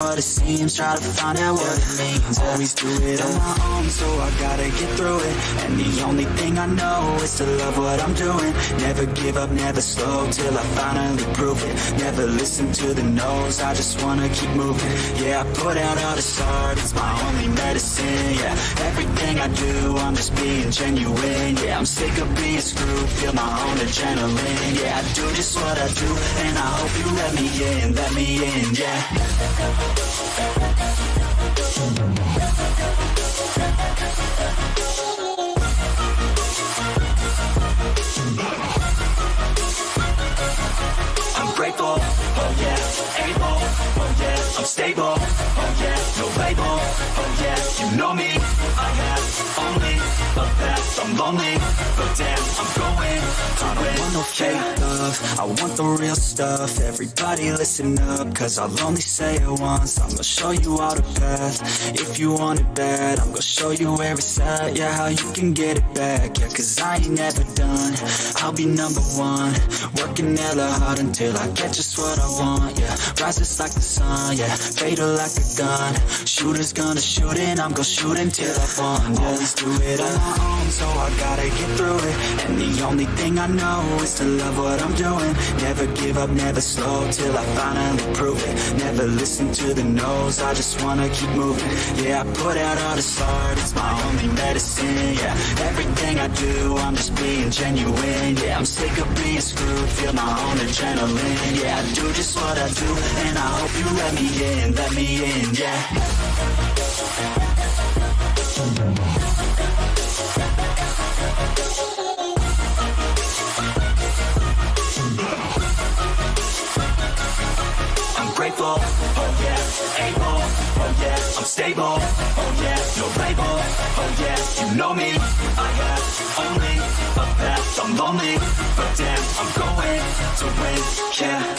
what it seems, try to find out what it means. Always do it on my own, so I gotta get through it. And the only thing I know is to love what I'm doing. Never give up, never slow, till I finally prove it. Never listen to the no's, I just wanna keep moving. Yeah, I put out all this art, it's my only medicine. Yeah, everything I do, I'm just being genuine. Yeah, I'm sick of being screwed, feel my own adrenaline. Yeah, I do just what I do, and I hope you let me in, yeah. I'm grateful, oh yeah, able, oh yeah, I'm stable, oh yeah, no label, oh yeah, you know me, I have only a path, I'm lonely, but damn, I'm going to win. I don't want no fake love, I want the real stuff. Everybody listen up, cause I'll only say it once. I'm gonna show you all the path, if you want it bad. I'm gonna show you where it's at, yeah, how you can get it back. Yeah, cause I ain't never done, I'll be number one. Working hella hard until I get just what I want, yeah. Rises like the sun, yeah, fatal like a gun. Shooter's gonna shoot and I'm gonna shoot until I fall, yeah. Always do it on my own, so I gotta get through it. And the only thing I know is to love what I'm doing. Never give up, never slow, till I finally prove it. Never listen to the no's, I just wanna keep moving. Yeah, I put out all this art, it's my only medicine. Yeah, everything I do, I'm just being genuine. Yeah, I'm sick of being screwed, feel my own adrenaline. Yeah, I do just what I do, and I hope you let me in, yeah. I'm grateful, oh yeah, able, oh yeah, I'm stable, oh yeah, no label, oh yeah, you know me, I have only a path, I'm lonely, but damn, I'm going to win, yeah.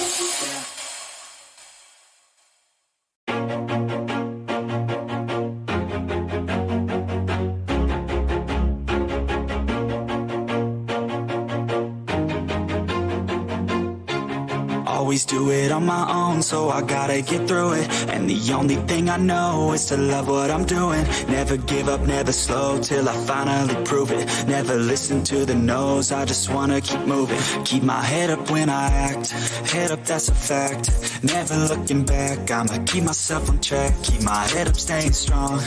Always do it on my own, so I gotta get through it. And the only thing I know is to love what I'm doing. Never give up, never slow, till I finally prove it. Never listen to the no's, I just wanna keep moving. Keep my head up when I act, head up, that's a fact. Never looking back, I'ma keep myself on track. Keep my head up, staying strong,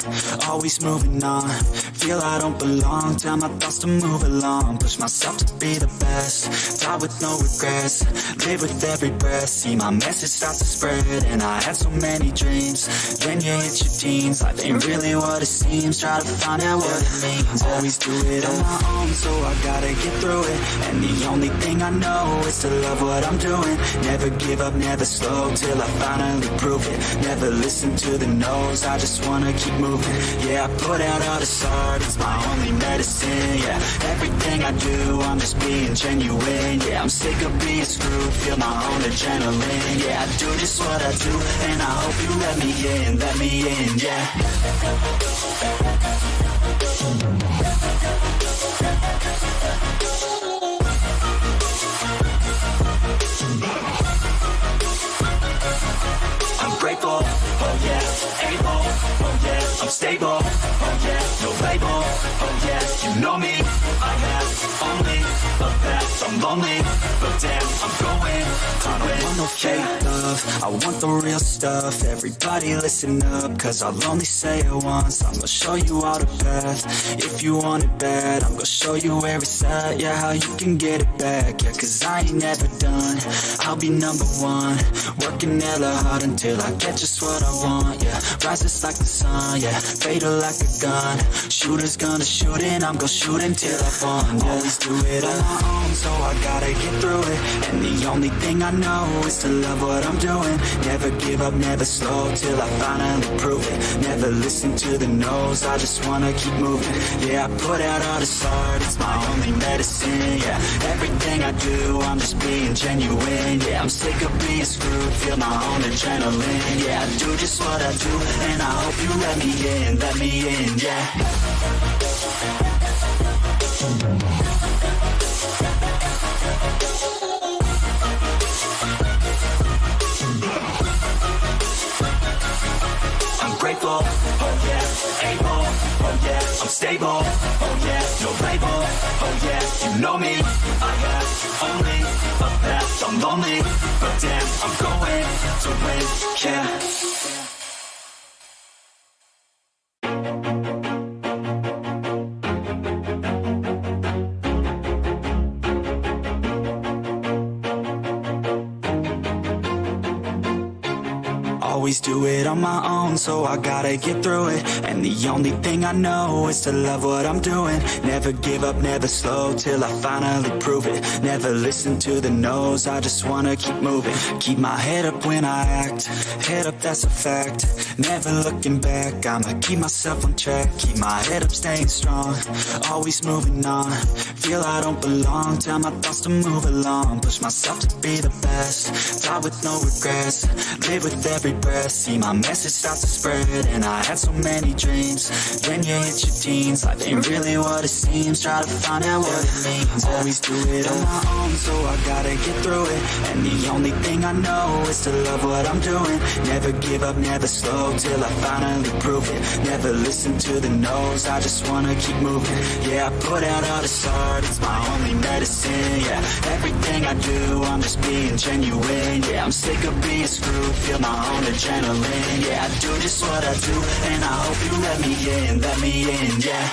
always moving on. Feel I don't belong, tell my thoughts to move along. Push myself to be the best, die with no regrets. Live with every breath, see my message start to spread. And I had so many dreams, then you hit your teens. Life ain't really what it seems, try to find out what it means. Always do it on my own, so I gotta get through it. And the only thing I know is to love what I'm doing. Never give up, never slow, till I finally prove it. Never listen to the no's, I just wanna keep moving. Yeah, I put out all this art, it's my only medicine. Yeah, everything I do, I'm just being genuine. Yeah, I'm sick of being screwed, feel my own adrenaline. Yeah, I do just what I do, and I hope you let me in, yeah. I'm grateful, oh yeah, able, oh yeah, I'm stable, oh yeah, no label, oh yeah, you know me, I have only a path, I'm lonely, but damn, I'm going to win. I don't want no fake love, I want the real stuff. Everybody listen up, cause I'll only say it once. I'm gonna show you all the path, if you want it bad. I'm gonna show you where it's at, yeah, how you can get it back. Yeah, cause I ain't never done, I'll be number one. Working hella hard until I get just what I want, yeah. Rises like the sun, yeah, fatal like a gun. Shooter's gonna shoot and I'm gonna shoot until I fall, yeah. Always do it on my own, so I gotta get through it. And the only thing I know is to love what I'm doing. Never give up, never slow, till I finally prove it. Never listen to the no's, I just wanna keep moving. Yeah, I put out all this art, it's my only medicine. Yeah, everything I do, I'm just being genuine. Yeah, I'm sick of being screwed, feel my own adrenaline. Yeah, I do just what I do, and I hope you let me in, yeah. grateful, oh yeah, able, oh yeah, I'm stable, oh yeah, no label, oh yeah, you know me, I have only a path, I'm lonely, but damn, I'm going to win, yeah. Always do it on my own, so I gotta get through it. And the only thing I know is to love what I'm doing. Never give up, never slow, till I finally prove it. Never listen to the no's, I just wanna keep moving. Keep my head up when I act, head up, that's a fact. Never looking back, I'ma keep myself on track. Keep my head up, staying strong, always moving on. Feel I don't belong, tell my thoughts to move along. Push myself to be the best, die with no regrets. Live with every breath, see my message start to spread. And I had so many dreams, when you hit your teens, life ain't really what it seems. Try to find out what it means. Always do it on my own, so I gotta get through it. And the only thing I know is to love what I'm doing. Never give up, never slow, till I finally prove it. Never listen to the no's, I just wanna keep moving. Yeah, I put out all this art, it's my only medicine. Yeah, everything I do, I'm just being genuine. Yeah, I'm sick of being screwed, feel my own adrenaline. Yeah, I do just what I do, and I hope you let me in, yeah.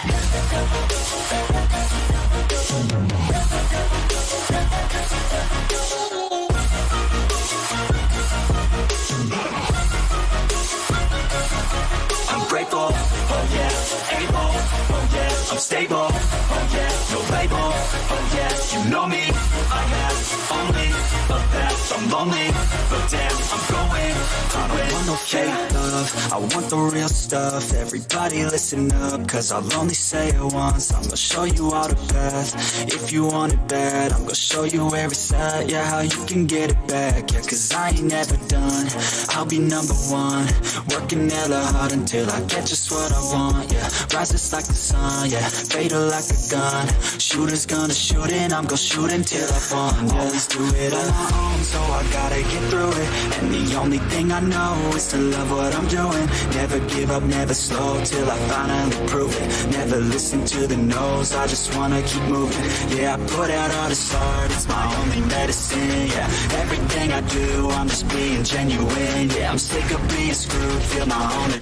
I'm grateful, oh yeah, able, oh yeah, I'm stable, oh yeah, no label, oh yeah, you know me, I have only a path, I'm lonely, but damn, I'm going to win. I want no fake love, I want the real stuff. Everybody listen up, cause I'll only say it once. I'm gonna show you all the path, if you want it bad. I'm gonna show you where it's at, yeah, how you can get it back. Yeah, cause I ain't never done, I'll be number one. Working hella hard until I get just what I want, yeah. Rises like the sun, yeah, fatal like a gun. Shooter's gonna shoot and I'm gonna shoot until I fall, yeah. Always do it on my own, so I gotta get through it. And the only thing I know is to love what I'm doing. Never give up, never slow, till I finally prove it. Never listen to the no's, I just wanna keep moving. Yeah, I put out all this art, it's my only medicine. Yeah, everything I do, I'm just being genuine. Yeah, I'm sick of being screwed, feel my own.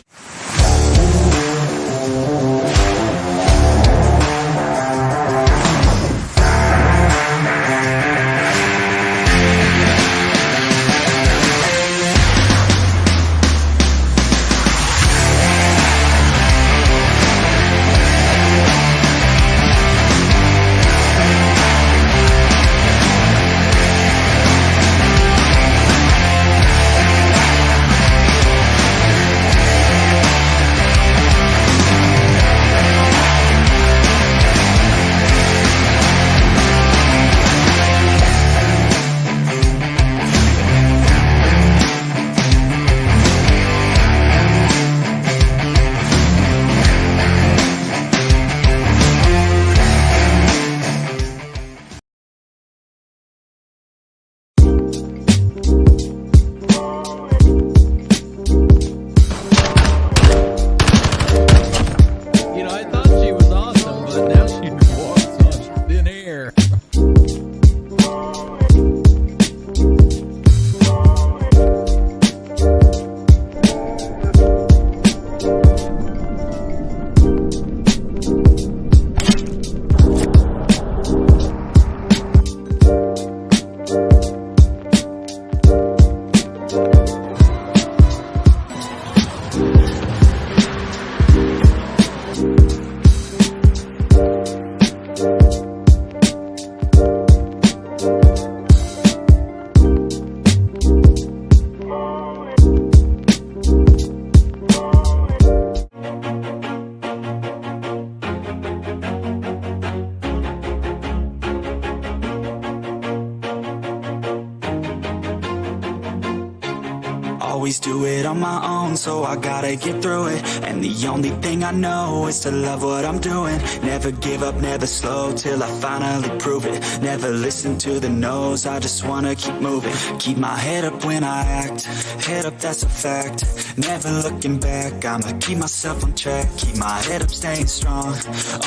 Always do it on my own, so I gotta get through it. And the only thing I know is to love what I'm doing. Never give up, never slow, till I finally prove it. Never listen to the no's, I just wanna keep moving. Keep my head up when I act, head up, that's a fact. Never looking back, I'ma keep myself on track. Keep my head up, staying strong,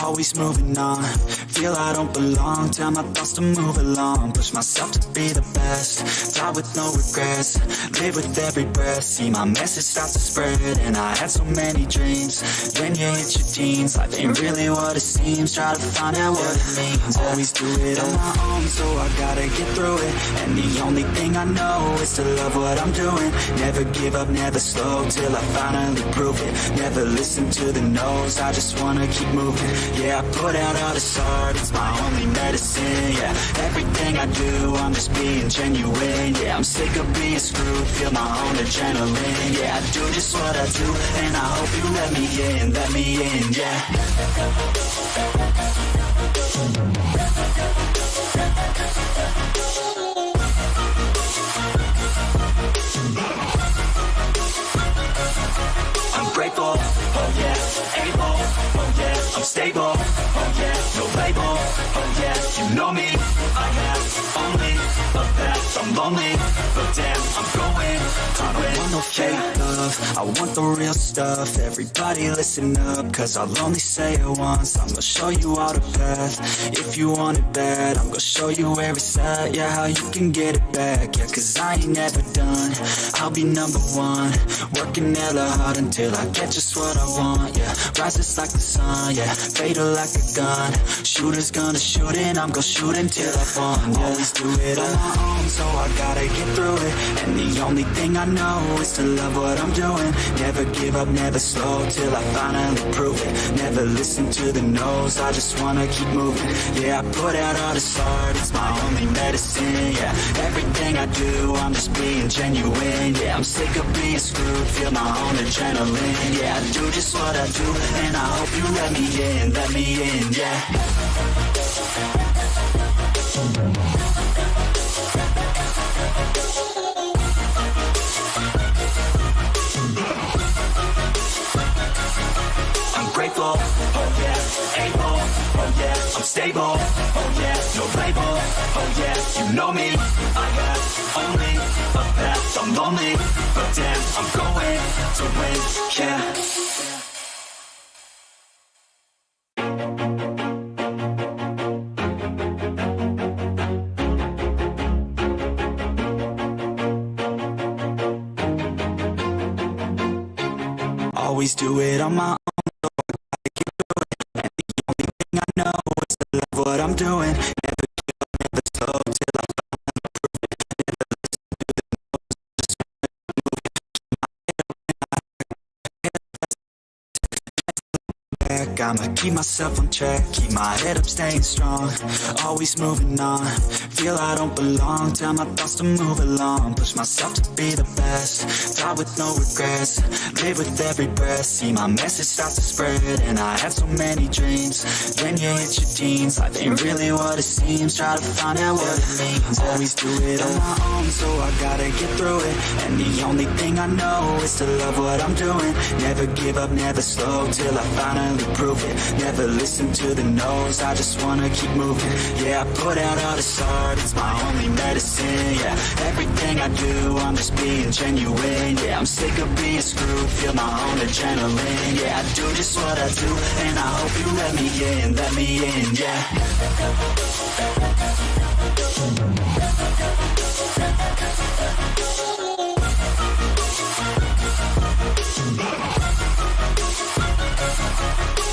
always moving on. Feel I don't belong, tell my thoughts to move along. Push myself to be the best, die with no regrets. Live with every breath, see my message start to spread. And I had so many dreams, when you hit your teens, life ain't really what it seems. Try to find out what it means. Always do it on my own, so I gotta get through it. And the only thing I know is to love what I'm doing. Never give up, never slow, till I finally prove it. Never listen to the no's, I just wanna keep moving. Yeah, I put out all this art, it's my only medicine. Yeah, everything I do, I'm just being genuine. Yeah, I'm sick of being screwed, feel my own adrenaline. Yeah, I do just what I do, and I hope you let me in, yeah. I'm grateful, oh yeah, able, oh yeah, I'm stable, oh yeah, no label, oh yeah, you know me, I have only a path, I'm lonely, but damn, I'm going to win. I don't want no fake love, I want the real stuff. Everybody listen up, cause I'll only say it once. I'm gonna show you all the path, if you want it bad. I'm gonna show you where it's at, yeah, how you can get it back. Yeah, cause I ain't never done, I'll be number one. Working hella hard until I get just what I want, yeah. Rises like the sun, yeah, fatal like a gun. Shooter's gonna shoot and I'm gonna shoot until I won, yeah. Always do it on my own, so I gotta get through it. And the only thing I know is to love what I'm doing. Never give up, never slow, till I finally prove it. Never listen to the no's, I just wanna keep moving. Yeah, I put out all this art, it's my only medicine. Yeah, everything I do, I'm just being genuine. Yeah, I'm sick of being screwed, feel my own adrenaline. Yeah, I do just what I do, and I hope you let me in, yeah. I'm grateful, oh yeah, able, oh yeah, I'm stable, oh yeah, no label, oh yeah, you know me, I have only a path, I'm lonely, but damn, I'm going to win, yeah. Always do it on my own, so I gotta get through it. And the only thing I know is to love what I'm doing. Never give up, never slow, till I finally prove it. Never listen to the no's, just wanna move it. Keep my head up back, I'ma keep myself on track. Keep my head up, staying strong, always moving on. Feel I don't belong, tell my thoughts to move along. Push myself to be the best, die with no regrets. Live with every breath, see my message start to spread. And I had so many dreams, when you hit your teens, life ain't really what it seems. Try to find out what it means. Always do it on my own, so I gotta get through it. And the only thing I know is to love what I'm doing. Never give up, never slow, till I finally prove it. Never listen to the no's, I just wanna keep moving. Yeah, I put out all this art, it's my only medicine. Yeah, everything I do, I'm just being genuine. Yeah, I'm sick of being screwed, feel my own adrenaline. Yeah, I do just what I do, and I hope you let me in, yeah.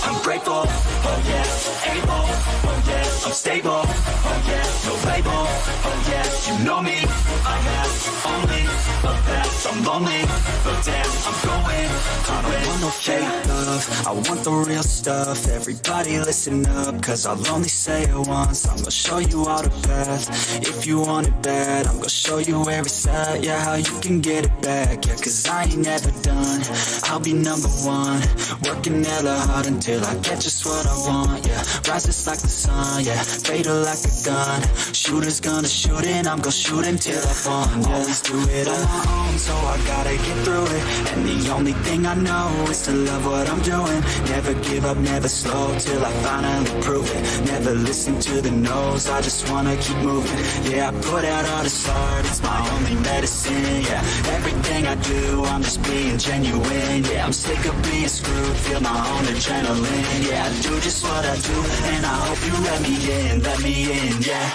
I'm grateful, oh yeah, able, oh yeah, I'm stable, oh yeah, no label, oh yeah, you know me, I have only a path, I'm lonely, but damn, I'm going to win. I don't want no fake love, I want the real stuff. Everybody listen up, cause I'll only say it once. I'm gonna show you all the path. If you want it bad, I'm gonna show you where it's at. Yeah, how you can get it back. Yeah, cause I ain't never done. I'll be number one, working hella hard until I get just what I want. Yeah, rises like the sun, yeah, fatal like a gun. Shooter's gonna shoot and I'm gonna shoot until I fall. Always do it on my own, so I gotta get through it. And the only thing I know is to love what I'm doing. Never give up, never slow, till I finally prove it. Never listen to the no's, I just wanna keep moving. Yeah, I put out all this art, it's my only medicine. Yeah, everything I do, I'm just being genuine. Yeah, I'm sick of being screwed, feel my own adrenaline. Yeah, I do just what I do, and I hope you let me in, yeah.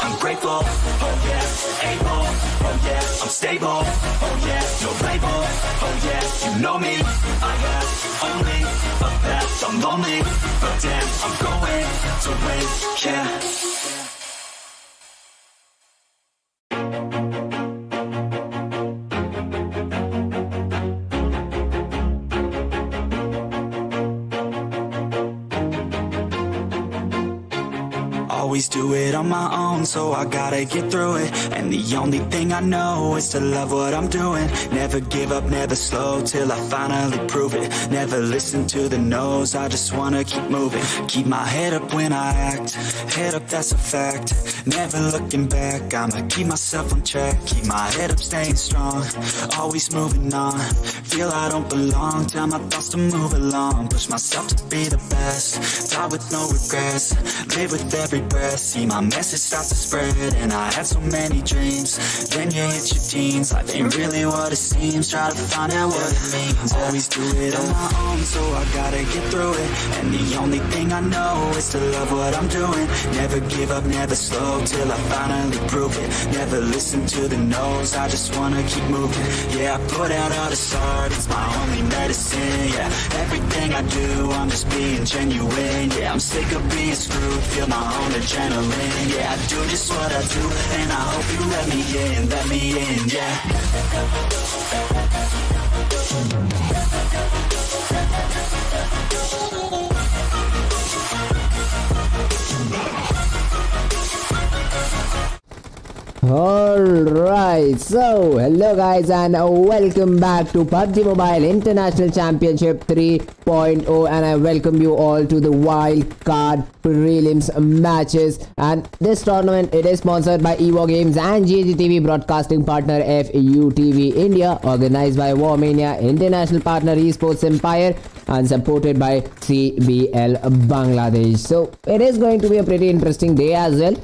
I'm grateful, oh yeah, able, oh yeah, I'm stable, oh yeah, no label, oh yeah, you know me, I have only a path, I'm lonely, but damn, I'm going to win, yeah. Always do it on my own, so I gotta get through it. And the only thing I know is to love what I'm doing. Never give up, never slow, till I finally prove it. Never listen to the no's, I just wanna keep moving. Keep my head up when I act, head up, that's a fact. Never looking back, I'ma keep myself on track. Keep my head up, staying strong, always moving on. Feel I don't belong, tell my thoughts to move along. Push myself to be the best, die with no regrets. Live with every breath, see my message start to spread. And I had so many dreams, then you hit your teens. Life ain't really what it seems, try to find out what it means. Always do it on my own, so I gotta get through it. And the only thing I know is to love what I'm doing. Never give up, never slow, till I finally prove it. Never listen to the no's, I just wanna keep moving. Yeah, I put out all this art, it's my only medicine. Yeah, everything I do, I'm just being genuine. Yeah, I'm sick of being screwed, feel my own adrenaline. Yeah, I do just what I do, and I hope you let me in, yeah. Alright, so hello guys and welcome back to PUBG Mobile International Championship 3.0, and I welcome you all to the Wildcard Prelims matches. And this tournament, it is sponsored by Evo Games and GGTV broadcasting partner FUTV India, organized by Warmania, international partner ESPORTS Empire, and supported by CBL Bangladesh. So it is going to be a pretty interesting day as well.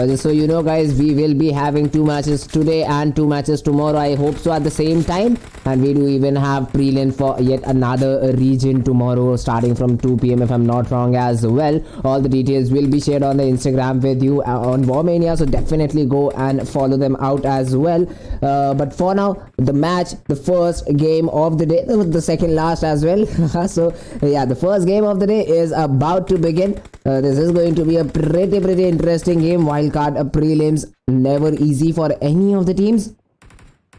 Just so you know guys, we will be having 2 matches today and 2 matches tomorrow, I hope so, at the same time. And we do even have prelim for yet another region tomorrow starting from 2 PM if I'm not wrong as well. All the details will be shared on the Instagram with you on Warmania, so definitely go and follow them out as well. But for now, the match, the first game of the day, the second last as well. So yeah, the first game of the day is about to begin. This is going to be a pretty interesting game. Wildcard prelims, never easy for any of the teams.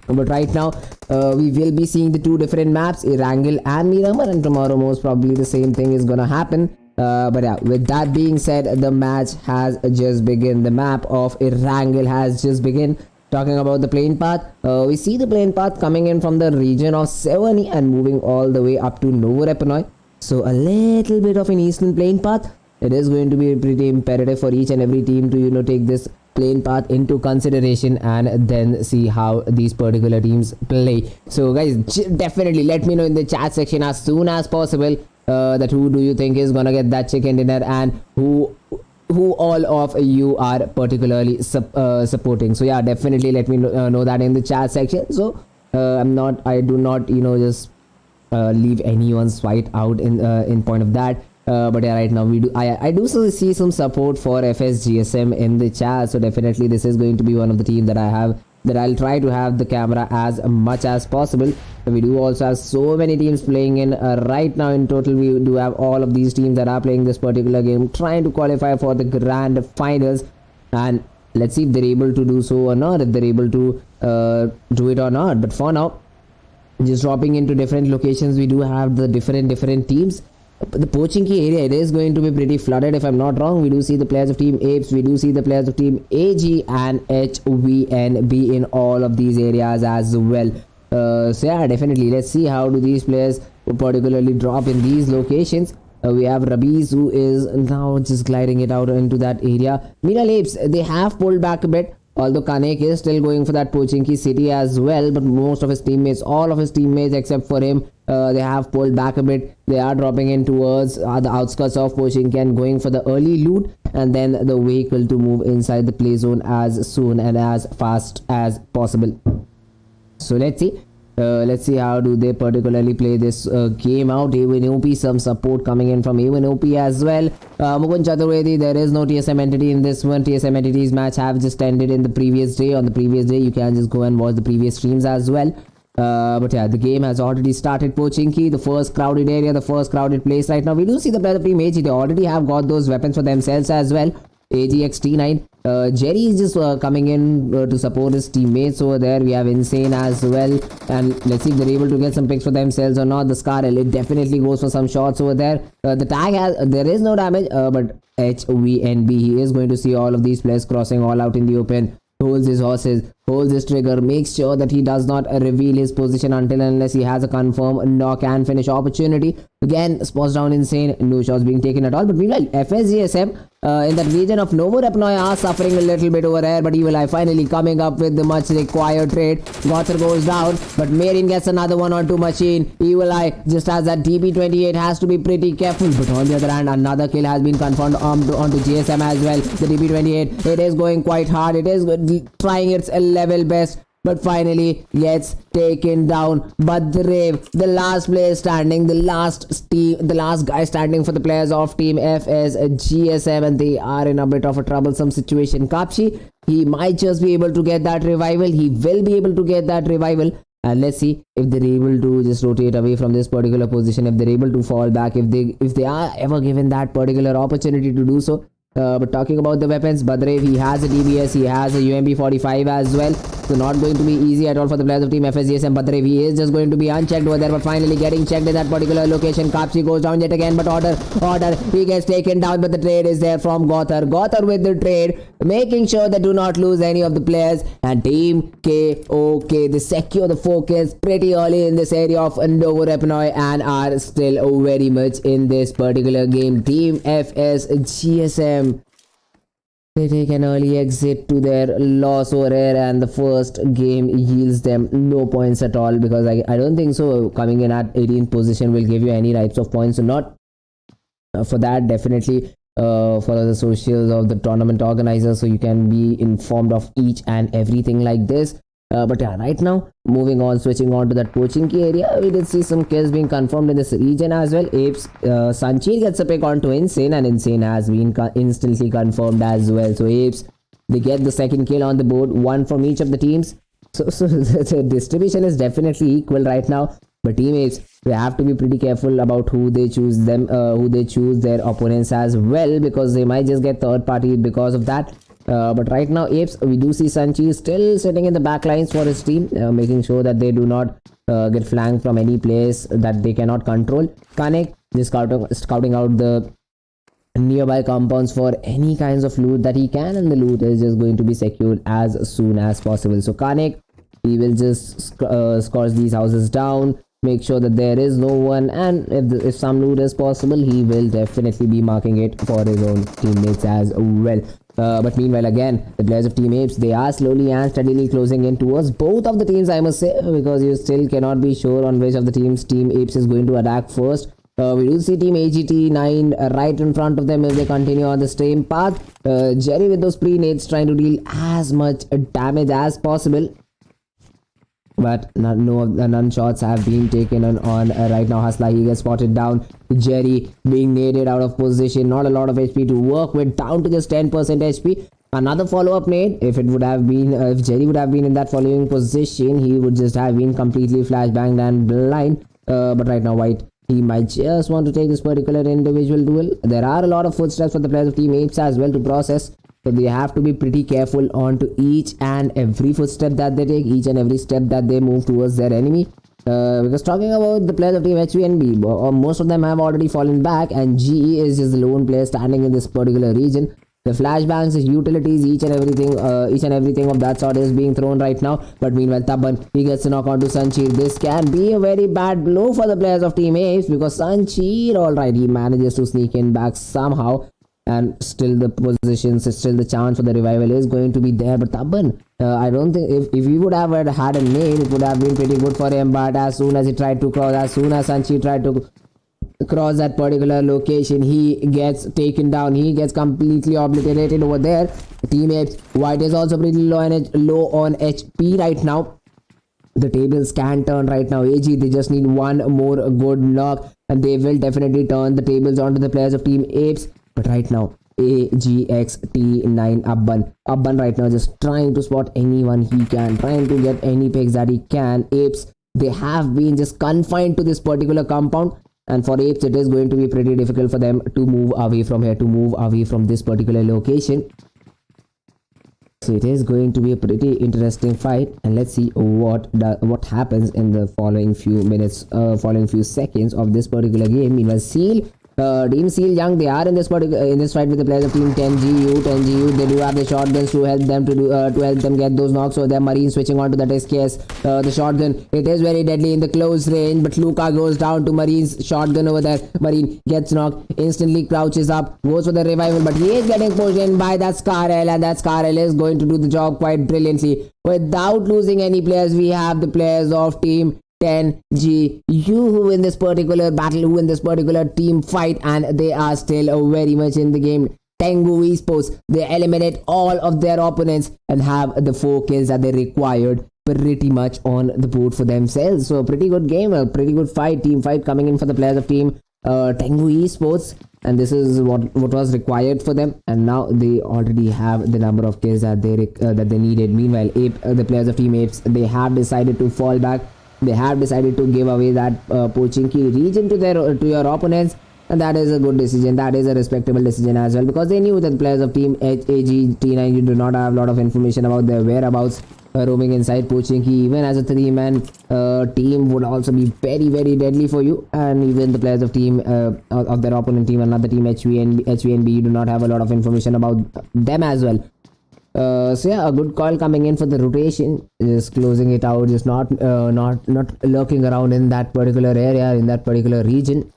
But right now, we will be seeing the 2 different maps, ERANGEL and MIRAMAR, and tomorrow most probably the same thing is gonna happen. But yeah, with that being said, the match has just begun. The map of ERANGEL has just begun. Talking about the plane path, we see the plane path coming in from the region of Sevani and moving all the way up to Novorepanoi. So a little bit of an eastern plane path. It is going to be pretty imperative for each and every team to take this plane path into consideration and then see how these particular teams play. So guys, definitely let me know in the chat section as soon as possible that who do you think is gonna get that chicken dinner and who all of you are particularly supporting. So yeah, definitely let me know that in the chat section. So I do not just leave anyone's fight out in point of that. But yeah, right now I do see some support for FSGSM in the chat, so definitely this is going to be one of the team that I have that I'll try to have the camera as much as possible. We do also have so many teams playing in right now. In total, we do have all of these teams that are playing this particular game, trying to qualify for the grand finals. And let's see if they're able to do so or not, if they're able to do it or not. But for now, just dropping into different locations, we do have the different teams. The Pochinki area, it is going to be pretty flooded if I'm not wrong. We do see the players of Team Apes, we do see the players of Team AG and HVNB in all of these areas as well. So yeah, definitely let's see how do these players particularly drop in these locations. We have Rabiz, who is now just gliding it out into that area. Meanwhile, Apes, they have pulled back a bit, although Kanek is still going for that Pochinki city as well. But most of his teammates, all of his teammates except for him, they have pulled back a bit. They are dropping in towards the outskirts of Pochinki and going for the early loot, and then the vehicle to move inside the play zone as soon and as fast as possible. So let's see how do they particularly play this game out. EXENTRIC, some support coming in from EXENTRIC as well. Mukund Chaturvedi, there is no TSM entity in this one. TSM entities match have just ended in the previous day. On the previous day, you can just go and watch the previous streams as well. But yeah, the game has already started. Pochinki, the first crowded area, the first crowded place right now. We do see the player of Team AG, they already have got those weapons for themselves as well. AGXT9. Jerry is just coming in to support his teammates over there. We have Insane as well, and let's see if they're able to get some picks for themselves or not. The Scar Elite definitely goes for some shots over there. The tag has, there is no damage, but HVNB, he is going to see all of these players crossing all out in the open. Holds his horses, holds his trigger, makes sure that he does not reveal his position until unless he has a confirm knock and finish opportunity. Again, spots down Insane, no shots being taken at all. But meanwhile, FSGSM in that region of Novo Repnoy are suffering a little bit over here, but Evil Eye finally coming up with the much required trade. Gothar goes down, but Marin gets another 1-on-2 machine. Evil Eye just has that DP28, has to be pretty careful. But on the other hand, another kill has been confirmed onto GSM as well. The DP28, it is going quite hard. It is trying its level best, but finally gets taken down. But the Rave, the last player standing, the last guy standing for the players of Team FSGSM, and they are in a bit of a troublesome situation. Kapshi, he might just be able to get that revival. He will be able to get that revival. And let's see if they're able to just rotate away from this particular position, if they're able to fall back, if they are ever given that particular opportunity to do so. But talking about the weapons, Badrev, he has a DBS, he has a UMP 45 as well, so not going to be easy at all for the players of Team FSGSM. Badrev, he is just going to be unchecked over there, but finally getting checked in that particular location. Kapsi goes down yet again, but order, he gets taken down, but the trade is there from Gothar with the trade, making sure they do not lose any of the players. And Team KOK, they secure the focus pretty early in this area of Novo Repnoy and are still very much in this particular game. Team FSGSM, they take an early exit to their loss over here, and the first game yields them no points at all, because I don't think so coming in at 18th position will give you any types of points. So not for that, definitely follow the socials of the tournament organizers so you can be informed of each and everything like this. But yeah, right now, moving on, switching on to that Pochinki area, we did see some kills being confirmed in this region as well. Apes, Sanchir gets a pick onto Insane, and Insane has been instantly confirmed as well. So Apes, they get the second kill on the board, one from each of the teams. So the distribution is definitely equal right now. But Team Apes, they have to be pretty careful about who they choose their opponents as well, because they might just get third party because of that. But right now, Apes, we do see Sanchi still sitting in the back lines for his team, making sure that they do not get flanked from any place that they cannot control. Kanek just scouting out the nearby compounds for any kinds of loot that he can, and the loot is just going to be secured as soon as possible. So Kanek, he will just scorch these houses down, make sure that there is no one, and if some loot is possible, he will definitely be marking it for his own teammates as well. But meanwhile, again, the players of Team Apes, they are slowly and steadily closing in towards both of the teams, I must say, because you still cannot be sure on which of the teams Team Apes is going to attack first. We do see Team AGT9 right in front of them if they continue on the same path. Jerry with those pre-nades trying to deal as much damage as possible. But none shots have been taken on right now. Hasla, he gets spotted down. Jerry being naded out of position. Not a lot of HP to work with. Down to just 10% HP. Another follow-up nade. If it would have been, if Jerry would have been in that following position, he would just have been completely flashbanged and blind. But right now, White, he might just want to take this particular individual duel. There are a lot of footsteps for the players of Team Apes as well to process. So they have to be pretty careful onto each and every footstep that they take, each and every step that they move towards their enemy. Because talking about the players of Team HVNB, most of them have already fallen back, and GE is just the lone player standing in this particular region. The flashbangs, the utilities, each and everything of that sort is being thrown right now. But meanwhile, Taban, he gets a knock onto Sancheer. This can be a very bad blow for the players of Team Apes, because Sancheer, alright, he manages to sneak in back somehow. And still the positions, still the chance for the revival is going to be there. But Taban, I don't think if he would have had a name, it would have been pretty good for him. But as soon as he tried to cross, as soon as Sancheer tried to cross that particular location, he gets taken down. He gets completely obliterated over there. Team Apes, White is also pretty low on HP right now. The tables can turn right now. AG, they just need one more good knock, and they will definitely turn the tables onto the players of Team Apes. But right now, AGXT9 Abban right now just trying to spot anyone he can, trying to get any picks that he can. Apes, they have been just confined to this particular compound, and for Apes it is going to be pretty difficult for them to move away from here, to move away from this particular location. So it is going to be a pretty interesting fight, and let's see what happens in the following few minutes, following few seconds of this particular game. Meanwhile, Seal, Team Seal Young, they are in this fight with the players of Team TENGU. They do have the shotguns to help them help them get those knocks. So their Marine switching on to that SKS. The shotgun, it is very deadly in the close range, but Luca goes down to Marine's shotgun over there. Marine gets knocked, instantly crouches up, goes for the revival, but he is getting pushed in by that Scarel, and that Scarel is going to do the job quite brilliantly. Without losing any players, we have the players of Team TENGU who win this particular battle, who win this particular team fight, and they are still very much in the game. TENGU esports, they eliminate all of their opponents and have the 4 kills that they required pretty much on the board for themselves. So a pretty good game, a pretty good fight, team fight coming in for the players of Team TENGU esports, and this is what was required for them, and now they already have the number of kills that they needed. Meanwhile, the players of Team Apes, they have decided to fall back. They have decided to give away that Pochinki region to your opponents, and that is a good decision. That is a respectable decision as well, because they knew that the players of Team AGT9 do not have a lot of information about their whereabouts. Roaming inside Pochinki, even as a 3-man team, would also be very, very deadly for you. And even the players of team of their opponent team, another team HVNB, do not have a lot of information about them as well. So yeah, a good call coming in for the rotation, just closing it out, just not lurking around in that particular area, in that particular region.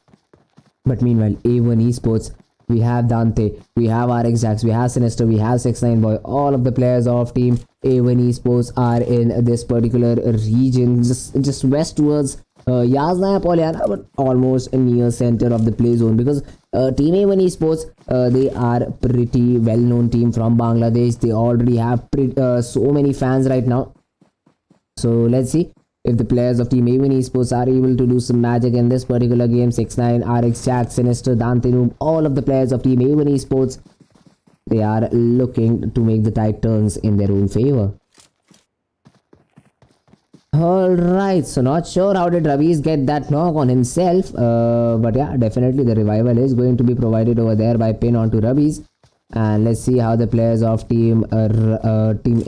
But meanwhile, A1 esports, we have Dante, we have RXJax, we have Sinister, we have 6ix9ine Boy. All of the players of Team A1 esports are in this particular region, just west towards Yasnaya Polyana, but almost near center of the play zone, because Team A1 esports, they are pretty well known team from Bangladesh. They already have so many fans right now. So let's see if the players of Team A1 esports are able to do some magic in this particular game. 6ix9ine, RXJax, Sinister, Dante Noob, all of the players of Team A1 esports, they are looking to make the tide turns in their own favor. Alright, so not sure how did Raviz get that knock on himself, but yeah, definitely the revival is going to be provided over there by pin onto Raviz. And let's see how the players of Team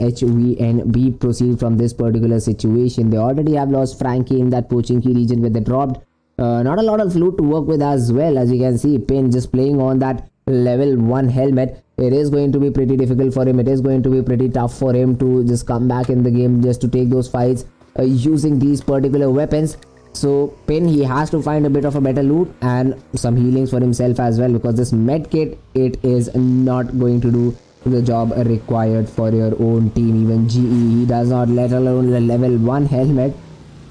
HVNB proceed from this particular situation. They already have lost Frankie in that Pochinki region where they dropped. Not a lot of loot to work with as well. As you can see, Pin just playing on that level 1 helmet. It is going to be pretty difficult for him. It is going to be pretty tough for him to just come back in the game, just to take those fights using these particular weapons. So Pin, he has to find a bit of a better loot and some healings for himself as well, because this med kit, it is not going to do the job required for your own team. Even GE, he does not, let alone the level 1 helmet,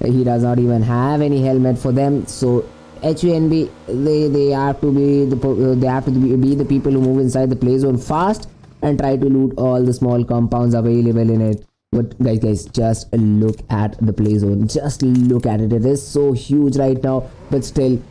he does not even have any helmet for them. So HVNB, they have to be the people who move inside the play zone fast and try to loot all the small compounds available in it. But guys, just look at the play zone. Just look at it. It is so huge right now. But still,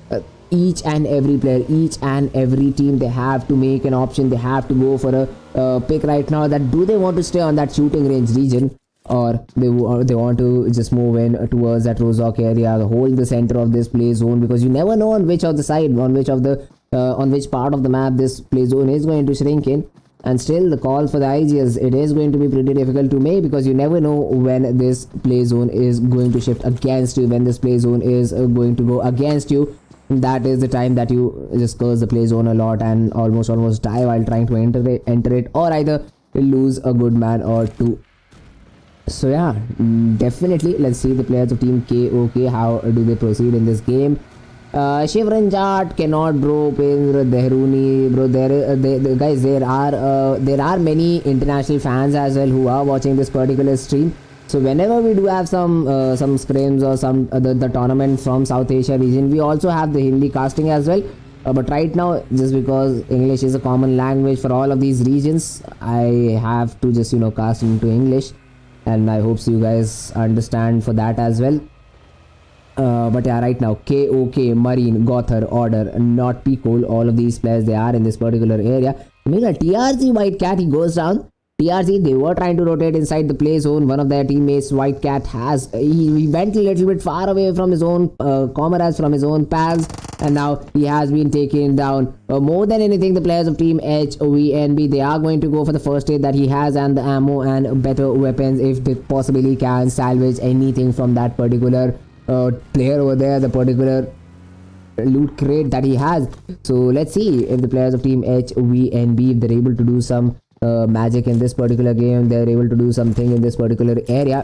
each and every player, each and every team, they have to make an option. They have to go for a pick right now, that do they want to stay on that shooting range region, or they want to just move in towards that Rozok area, hold the center of this play zone, because you never know on which of the side, on which part of the map this play zone is going to shrink in. And still the call for the IGs, it is going to be pretty difficult to make, because you never know when this play zone is going to shift against you, when this play zone is going to go against you. That is the time that you just curse the play zone a lot and almost die while trying to enter it, or either lose a good man or two. So yeah, definitely let's see the players of team KOK, how do they proceed in this game. Shivranjat cannot, bro. Pendra Dehruni, bro. Guys, there are many international fans as well who are watching this particular stream. So whenever we do have some scrims or some the tournament from South Asia region, we also have the Hindi casting as well. But right now, just because English is a common language for all of these regions, I have to just cast into English, and I hope so you guys understand for that as well. But yeah, right now KOK, Marine, Gothar, Order, not Pico, all of these players, they are in this particular area. Meanwhile, TRZ White Cat, he goes down. TRZ, they were trying to rotate inside the play zone. One of their teammates, White Cat, he went a little bit far away from his own comrades, from his own pals, and now he has been taken down. More than anything, the players of team HVNB, they are going to go for the first aid that he has and the ammo and better weapons, if they possibly can salvage anything from that particular player over there, the particular loot crate that he has. So let's see if the players of team HVNB, if they're able to do some magic in this particular game, they're able to do something in this particular area.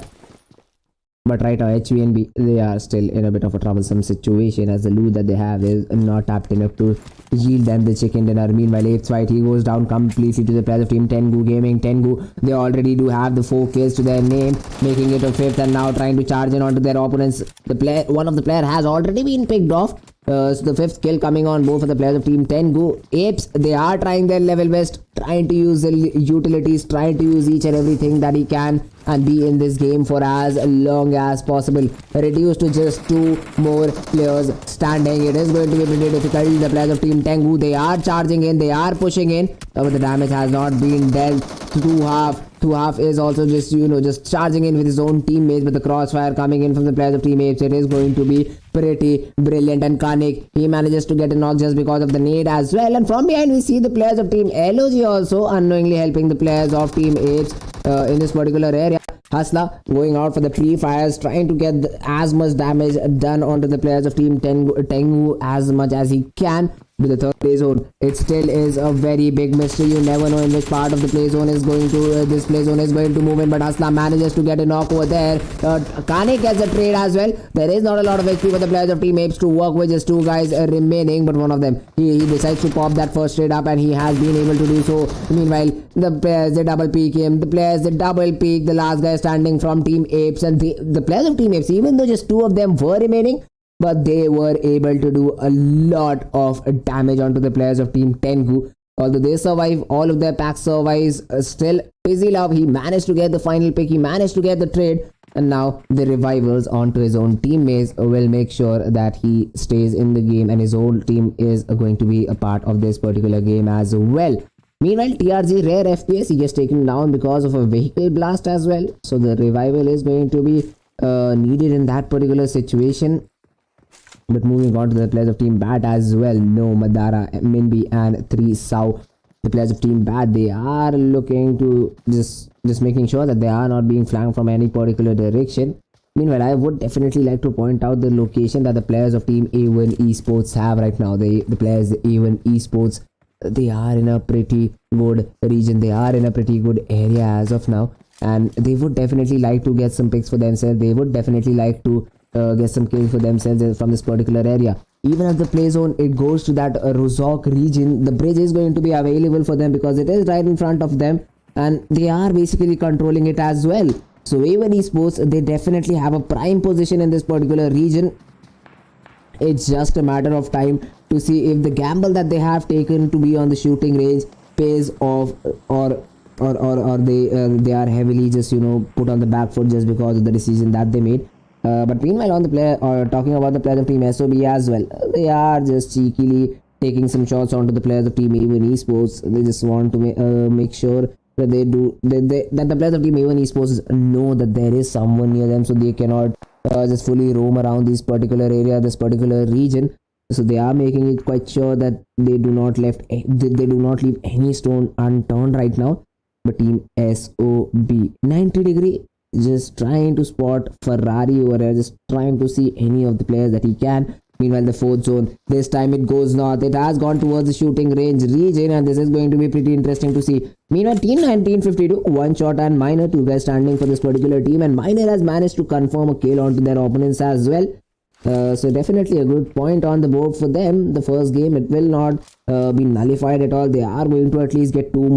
But right now HVNB, they are still in a bit of a troublesome situation, as the loot that they have is not tapped enough to yield them the chicken dinner. Meanwhile, Apes White, he goes down completely to the players of team TENGU Gaming. TENGU, they already do have the 4 kills to their name, making it a 5th, and now trying to charge in onto their opponents. One of the player has already been picked off. So the 5th kill coming on board for the players of team TENGU. Apes, they are trying their level best, trying to use the utilities, trying to use each and everything that he can, and be in this game for as long as possible. Reduced to just 2 more players standing. It is going to be pretty difficult. The players of team TENGU, they are charging in, they are pushing in, but the damage has not been dealt. Two half is also just just charging in with his own teammates, but the crossfire coming in from the players of team Apes, it is going to be pretty brilliant. And Kanik, he manages to get a knock just because of the nade as well. And from behind we see the players of team LOG also unknowingly helping the players of team Apes in this particular area. Hasla going out for the pre-fires, trying to get as much damage done onto the players of team Tengu as much as he can. With the third play zone, it still is a very big mystery. You never know in which part of the play zone is going to this play zone is going to move in, but Hasla manages to get a knock over there. Kane gets a trade as well. There is not a lot of HP for the players of team Apes to work with, just 2 guys remaining, but one of them, he decides to pop that first trade up, and he has been able to do so. Meanwhile, the players, they double peek him. The players, they double peek the last guy standing from team Apes, and the players of team Apes, even though just 2 of them were remaining, but they were able to do a lot of damage onto the players of team Tengu. Although they survive, all of their packs survives, still Fizzy Love, he managed to get the final pick, he managed to get the trade, and now the revivals onto his own teammates will make sure that he stays in the game, and his whole team is going to be a part of this particular game as well. Meanwhile, TRZ rare FPS, he gets taken down because of a vehicle blast as well, so the revival is going to be needed in that particular situation. But moving on to the players of team Bat as well, no Madara, Minbi and 3 Sau. The players of team Bat, they are looking to just making sure that they are not being flanked from any particular direction. Meanwhile, I would definitely like to point out the location that the players of team A1 Esports have right now. The players A1 Esports, they are in a pretty good region, they are in a pretty good area as of now, and they would definitely like to get some picks for themselves. They would definitely like to get some kills for themselves from this particular area. Even if the play zone, it goes to that Rozok region, the bridge is going to be available for them because it is right in front of them, and they are basically controlling it as well. So A1 Esports, they definitely have a prime position in this particular region. It's just a matter of time to see if the gamble that they have taken to be on the shooting range pays off, or they are heavily just put on the back foot just because of the decision that they made. But meanwhile, on the player or talking about the players of Team SOB as well, they are just cheekily taking some shots onto the players of Team Even Esports. They just want to make sure that that the players of Team Even Esports know that there is someone near them, so they cannot just fully roam around this particular area, this particular region. So they are making it quite sure that they do not leave any stone unturned right now. But Team SOB 90-degree just trying to spot Ferrari over there, just trying to see any of the players that he can. Meanwhile, the fourth zone, this time it goes north. It has gone towards the shooting range region, and this is going to be pretty interesting to see. Meanwhile, Team 1952, one shot and Miner, two guys standing for this particular team, and Miner has managed to confirm a kill onto their opponents as well. So definitely a good point on the board for them. The first game, it will not be nullified at all. They are going to at least get two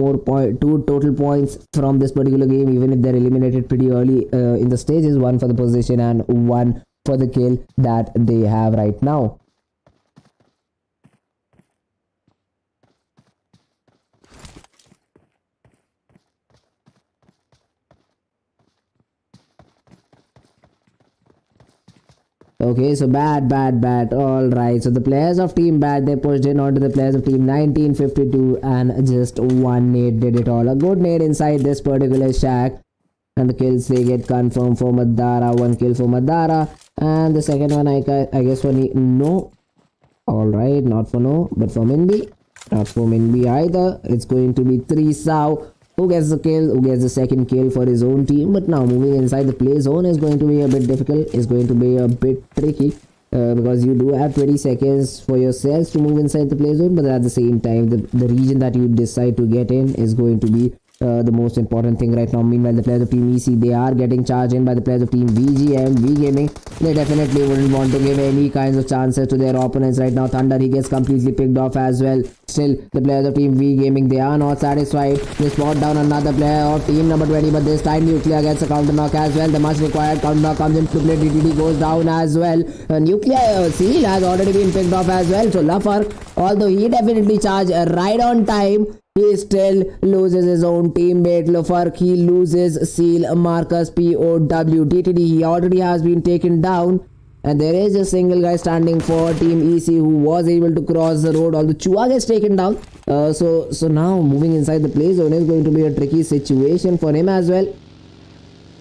total points from this particular game, even if they're eliminated pretty early in the stages. One for the position and one for the kill that they have right now. Okay, so bad. Alright, so the players of Team Bad, they pushed in onto the players of Team 1952 and just one nade did it all. A good nade inside this particular shack. And the kills, they get confirmed for Madara. One kill for Madara. And the second one, I guess for no. Alright, not for no, but for Minby. Not for Minby either. It's going to be 3 Sao. Who gets the kill? Who gets the second kill for his own team? But now moving inside the play zone is going to be a bit difficult. It's going to be a bit tricky. Because you do have 20 seconds for yourselves to move inside the play zone. But at the same time, the region that you decide to get in is going to be the most important thing right now. Meanwhile, the players of Team EC, they are getting charged in by the players of Team VGM, V-Gaming. They definitely wouldn't want to give any kinds of chances to their opponents right now. Thunder, he gets completely picked off as well. Still, the players of Team V-Gaming, they are not satisfied. They spot down another player of Team number 20, but this time Nuclear gets a counter knock as well. The much required counter knock comes into play. DTD goes down as well. Nuclear Seal has already been picked off as well. So Luffer, although he definitely charged right on time, he still loses his own teammate. Lufark, he loses Seal, Marcus, POW, DTD, he already has been taken down. And there is a single guy standing for Team EC who was able to cross the road, although Chua gets taken down. So now moving inside the play zone is going to be a tricky situation for him as well.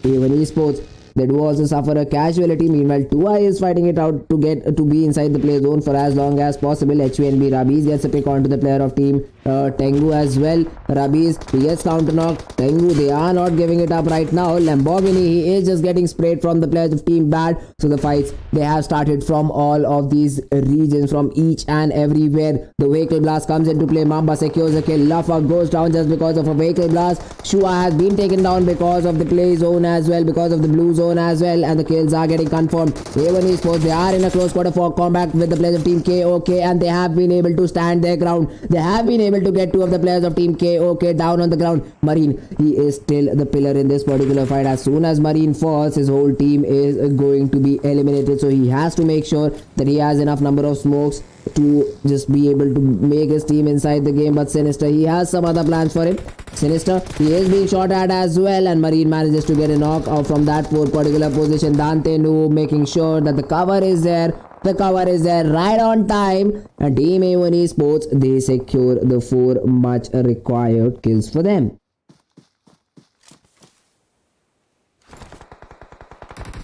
Even Esports, they do also suffer a casualty. Meanwhile, 2i is fighting it out to get to be inside the play zone for as long as possible. HVNB Rabiz gets a pick onto the player of Team Tengu as well. Rabiz, he gets counter knock. Tengu, they are not giving it up right now. Lamborghini, he is just getting sprayed from the players of Team Bad. So the fights, they have started from all of these regions, from each and everywhere. The vehicle blast comes into play. Mamba secures a kill. Luffa goes down just because of a vehicle blast. Shua has been taken down because of the play zone as well, because of the blue zone as well, and the kills are getting confirmed. A1 Esports, they are in a close quarter for combat with the players of Team KOK, and they have been able to stand their ground. They have been able to get 2 of the players of Team KOK down on the ground. Marine, he is still the pillar in this particular fight. As soon as Marine falls, his whole team is going to be eliminated, so he has to make sure that he has enough number of smokes to just be able to make his team inside the game. But Sinister, he has some other plans for him. Sinister, he is being shot at as well, and Marine manages to get a knock out from that particular position. Dante Nu making sure that the cover is there. The cover is there right on time, and Team A1 Esports, they secure the 4 much required kills for them.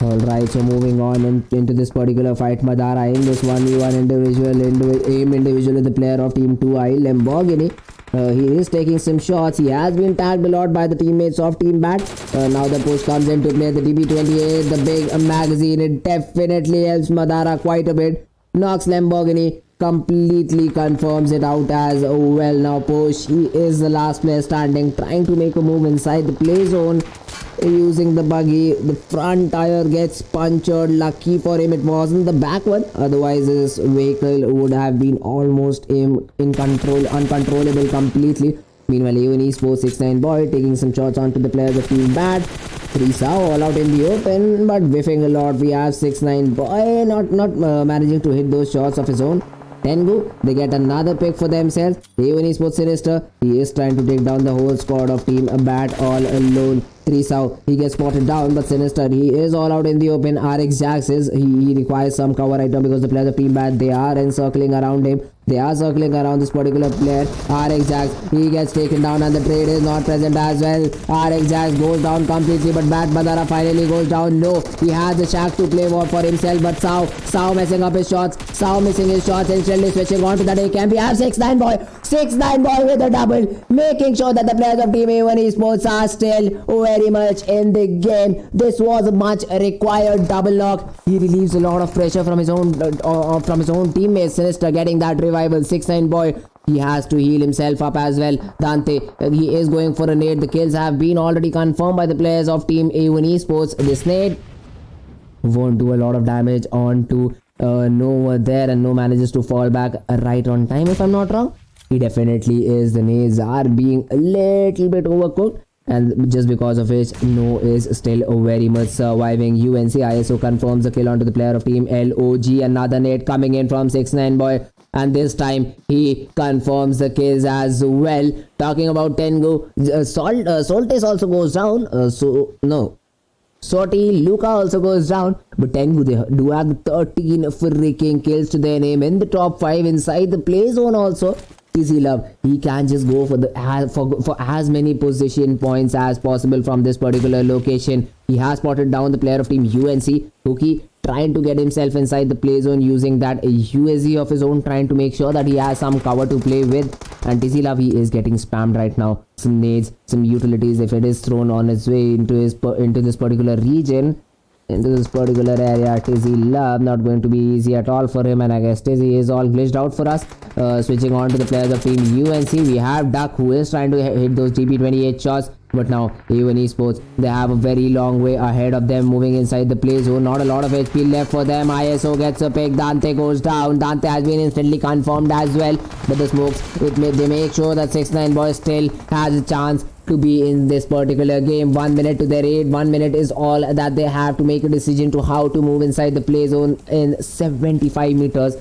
Alright, so moving on into this particular fight, Madara in this 1v1 individual with the player of Team 2i, Lamborghini. He is taking some shots. He has been tagged a lot by the teammates of Team Bat. Now the push comes into play. The DB28, the big magazine, it definitely helps Madara quite a bit. Knocks Lamborghini, completely confirms it out as well. Now push, he is the last player standing, trying to make a move inside the play zone. Using the buggy, the front tire gets punctured. Lucky for him, it wasn't the back one, otherwise his vehicle would have been almost in control, uncontrollable completely. Meanwhile, even Esports 6-9 boy taking some shots onto the players of Team Bad. 3 Sao all out in the open, but whiffing a lot. We have 6-9 boy not managing to hit those shots of his own. Tengu, they get another pick for themselves. Even Esports Sinister, he is trying to take down the whole squad of Team Bat all alone. 3 Sau. He gets spotted down, but Sinister, he is all out in the open. RX Jax is, he requires some cover right now because the players of Team Bad, they are encircling around him. They are circling around this particular player. RX Jax, he gets taken down and the trade is not present as well. RX Jax goes down completely, but Bad Badara finally goes down. No, he has the shack to play for himself, but Sau messing up his shots. Sau missing his shots, instantly switching on to that. He can be have 6-9 boy. 6-9 boy with a double, making sure that the players of Team A1 Esports are still very much in the game. This was a much required double knock. He relieves a lot of pressure from his own teammates. Sinister getting that revival. 6-9 boy, he has to heal himself up as well. Dante, he is going for a nade. The kills have been already confirmed by the players of Team A1 Esports. This nade won't do a lot of damage onto Nova there, and No manages to fall back right on time, if I'm not wrong. He definitely is. The nades are being a little bit overcooked, and just because of which No is still very much surviving. UNC ISO confirms the kill onto the player of Team LOG. Another nade coming in from 6-9 boy, and this time he confirms the kills as well. Talking about Tengu, Soltis also goes down. Sorty, Luca also goes down, but Tengu, they do have 13 freaking kills to their name in the top 5 inside the play zone also. Easy Love, he can just go for as many position points as possible from this particular location. He has spotted down the player of Team UNC. Cookie trying to get himself inside the play zone using that UAZ of his own, trying to make sure that he has some cover to play with. And Tizzy Love, he is getting spammed right now. Some nades, some utilities, if it is thrown on its way into this particular region, into this particular area. Tizzy Love, not going to be easy at all for him, and I guess Tizzy is all glitched out for us. Switching on to the players of Team UNC, we have Duck, who is trying to hit those DP28 shots, but now A1 Esports, they have a very long way ahead of them moving inside the play zone. Not a lot of HP left for them. ISO gets a pick. Dante goes down. Dante has been instantly confirmed as well, but the smokes, they make sure that 6-9 boy still has a chance to be in this particular game. 1 minute to their aid. 1 minute is all that they have to make a decision to how to move inside the play zone in 75 meters.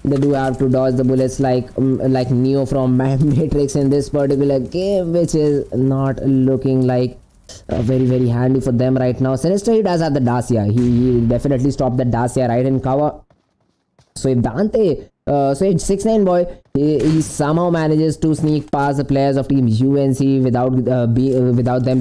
They do have to dodge the bullets like Neo from Matrix in this particular game, which is not looking like very handy for them right now. Sinister, he does have the Dacia. He definitely stopped the Dacia right in cover. So if Dante, so it's 6-9 boy, he somehow manages to sneak past the players of Team UNC without them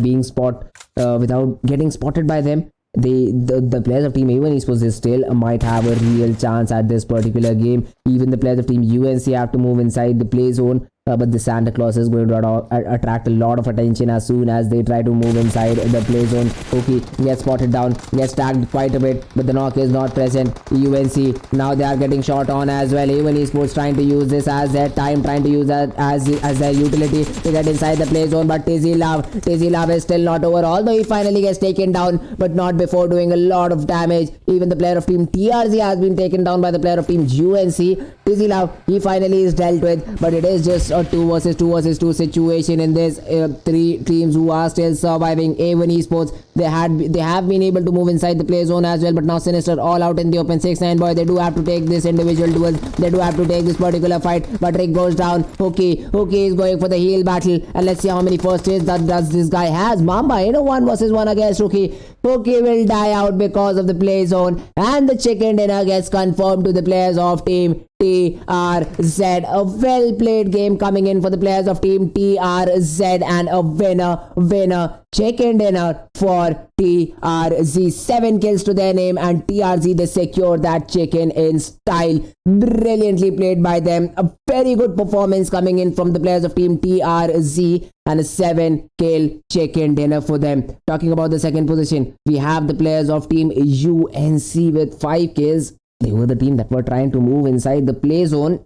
being without getting spotted by them. The players of Team A1 Esports still might have a real chance at this particular game. Even the players of Team UNC have to move inside the play zone, but the Santa Claus is going to attract a lot of attention as soon as they try to move inside the play zone. Okay, gets spotted down, gets tagged quite a bit, but the knock is not present. UNC, now they are getting shot on as well. A1 Esports trying to use this as their time, trying to use that as their utility to get inside the play zone, but Tizzy Love is still not over, although he finally gets taken down, but not before doing a lot of damage. Even the player of Team TRZ has been taken down by the player of Team UNC. Tizzy Love, he finally is dealt with, but it is just a 2 versus 2 situation in this 3 teams who are still surviving. A1 Esports, they have been able to move inside the play zone as well, but now Sinister all out in the open. 6-9 boy, they do have to take this individual duel, they do have to take this particular fight, but Rick goes down. Okay is going for the heal battle, and let's see how many first hits that this guy has. Mamba, 1 versus 1 against Rookie. Rookie will die out because of the play zone, and the chicken dinner gets confirmed to the players of Team TRZ. A well played game coming in for the players of Team TRZ, and a winner chicken dinner for TRZ. 7 kills to their name, and TRZ, they secure that chicken in style. Brilliantly played by them. A very good performance coming in from the players of Team TRZ, and a 7 kill chicken dinner for them. Talking about the second position, we have the players of Team UNC with 5 kills. They were the team that were trying to move inside the play zone,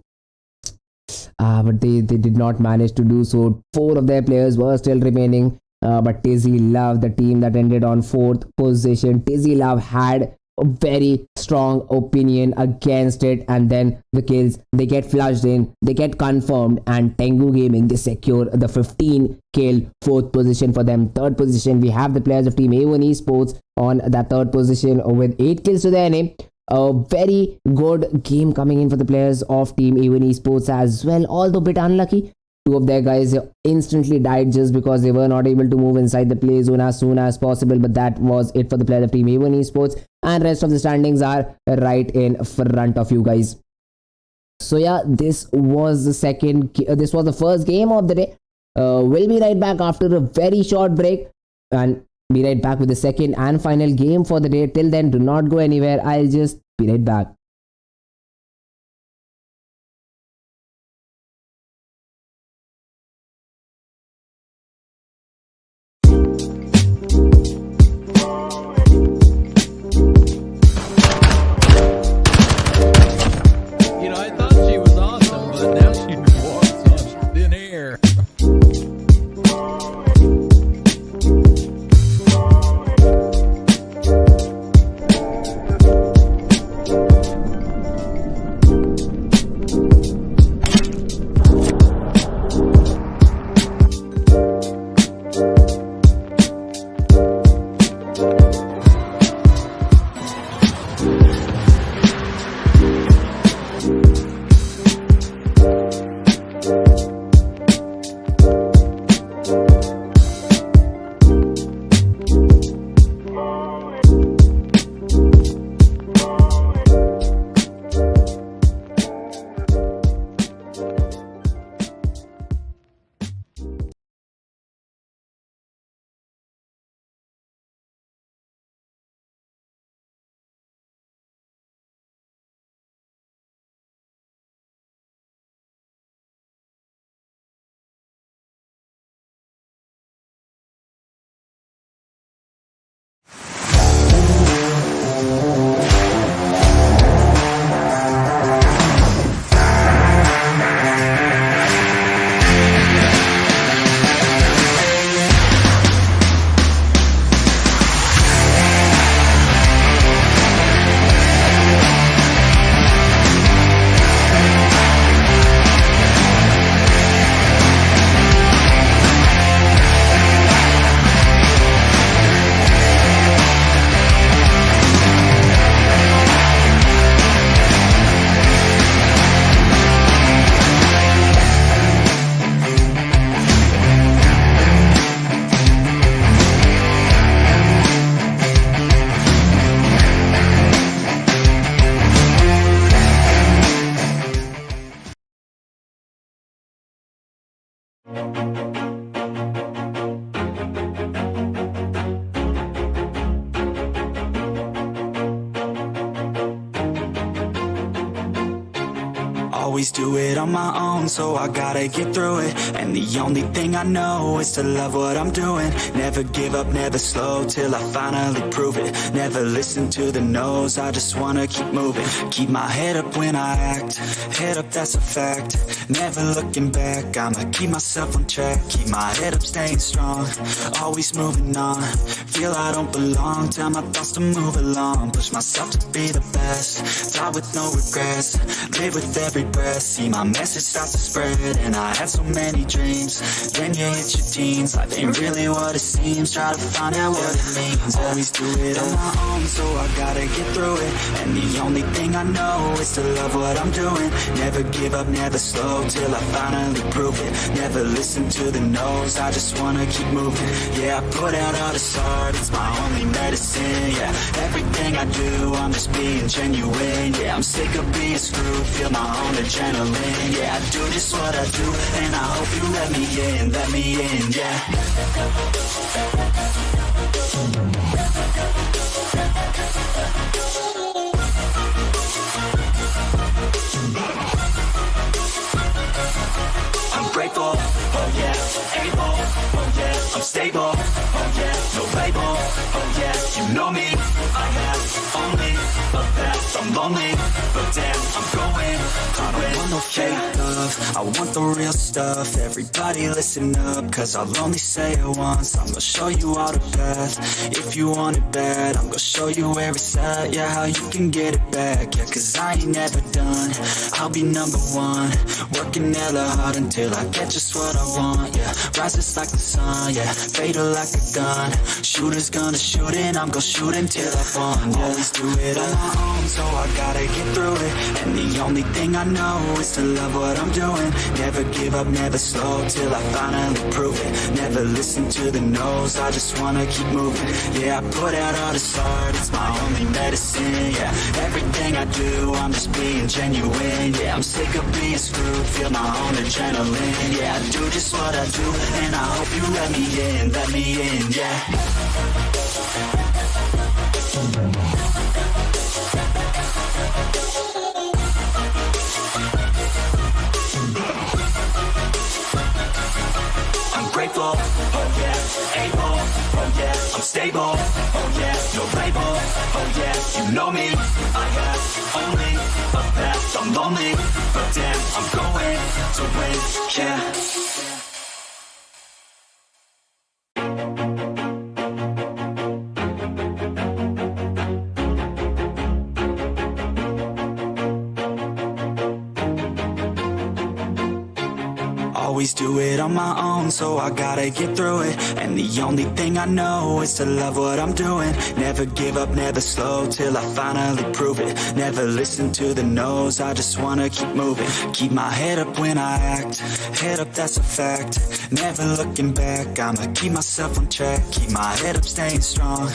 but they did not manage to do so. 4 of their players were still remaining, but Tizzy Love, the team that ended on 4th position, Tizzy Love had a very strong opinion against it, and then the kills, they get flushed in, they get confirmed, and Tengu Gaming, they secure the 15 kill 4th position for them. 3rd position, we have the players of Team A1 Esports on that 3rd position with 8 kills to their name. A very good game coming in for the players of Team A1 Esports as well, although a bit unlucky. two of their guys instantly died just because they were not able to move inside the play zone as soon as possible. But that was it for the player of Team A1 Esports, and rest of the standings are right in front of you guys. So yeah, this was the first game of the day. We'll be right back after a very short break and be right back with the second and final game for the day. Till then, do not go anywhere. I'll just be right back. Always do it on my own, so I gotta get through it. And the only thing I know is to love what I'm doing. Never give up, never slow, till I finally prove it. Never listen to the no's, I just wanna keep moving. Keep my head up when I act, head up, that's a fact. Never looking back, I'ma keep myself on track. Keep my head up, staying strong, always moving on. Feel I don't belong, tell my thoughts to move along. Push myself to be the best, die with no regrets. Live with every breath, see my message starts to spread. And I had so many dreams, then you hit your teens. Life ain't really what it seems, try to find out what it means. Always do it on my own, so I gotta get through it. And the only thing I know is to love what I'm doing. Never give up, never slow, till I finally prove it. Never listen to the no's, I just wanna keep moving. Yeah, I put out all this art, it's my only medicine. Yeah, everything I do, I'm just being genuine. Yeah, I'm sick of being screwed, feel my own adrenaline. Yeah, I do just what I do, and I hope you let me in, yeah. I'm grateful, oh yeah, able, oh yeah, I'm stable, oh yeah, no label, oh yeah, you know me, I have only a path, I'm lonely, but damn, I'm going, I don't want no fake love, I want the real stuff. Everybody listen up, cause I'll only say it once. I'm gonna show you all the path, if you want it bad. I'm gonna show you where it's at, yeah, how you can get it back. Yeah, cause I ain't never done, I'll be number one. Working hella hard until I get just what I want, yeah. Rises like the sun, yeah, fatal like a gun. Shooters gonna shoot and I'm gonna shoot until I fall, yeah. Always do it on my own, so I gotta get through it. And the only thing I know is to love what I'm doing. Never give up, never slow, till I finally prove it. Never listen to the no's, I just wanna keep moving. Yeah, I put out all this art, it's my only medicine. Yeah, everything I do, I'm just being genuine. Yeah, I'm sick of being screwed, feel my own adrenaline. Yeah, I do just what I do, and I hope you let me in, yeah. I'm grateful, oh yeah, able, oh yeah, I'm stable, oh yeah, no label, oh yeah, you know me, I have only a path, I'm lonely, but damn, I'm going to win, yeah. Always do it on my own, so I gotta get through it. And the only thing I know is to love what I'm doing. Never give up, never slow, till I finally prove it. Never listen to the no's, I just wanna keep moving. Keep my head up when I act, head up, that's a fact. Never looking back, I'ma keep myself on track. Keep my head up, staying strong,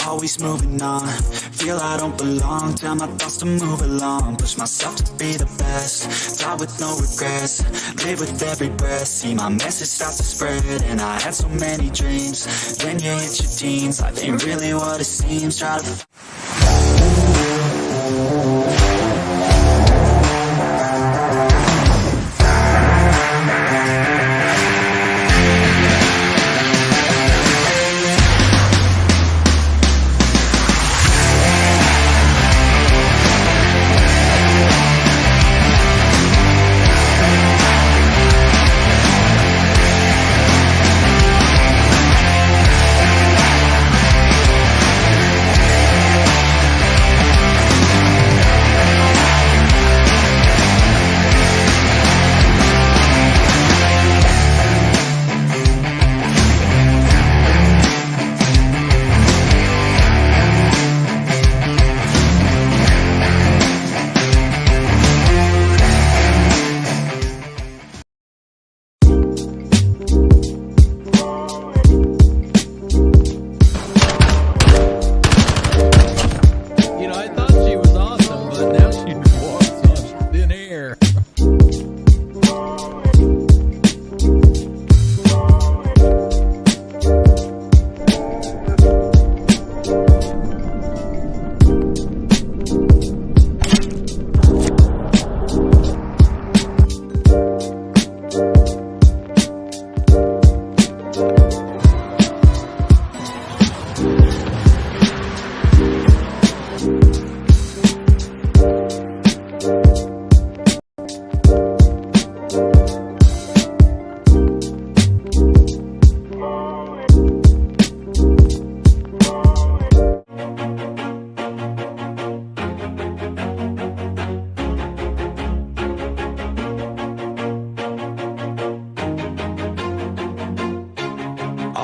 always moving on. Feel I don't belong, tell my thoughts to move along. Push myself to be the best, die with no regrets. Live with every breath, see my message start to spread. And I had so many dreams, then you hit your teens. Life ain't really what it seems, try to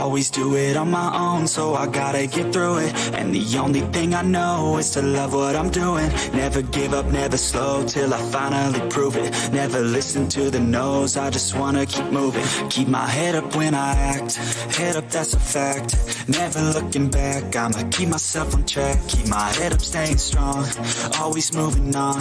always do it on my own, so I gotta get through it. And the only thing I know is to love what I'm doing. Never give up, never slow, till I finally prove it. Never listen to the no's, I just wanna keep moving. Keep my head up when I act, head up, that's a fact. Never looking back, I'ma keep myself on track. Keep my head up, staying strong, always moving on.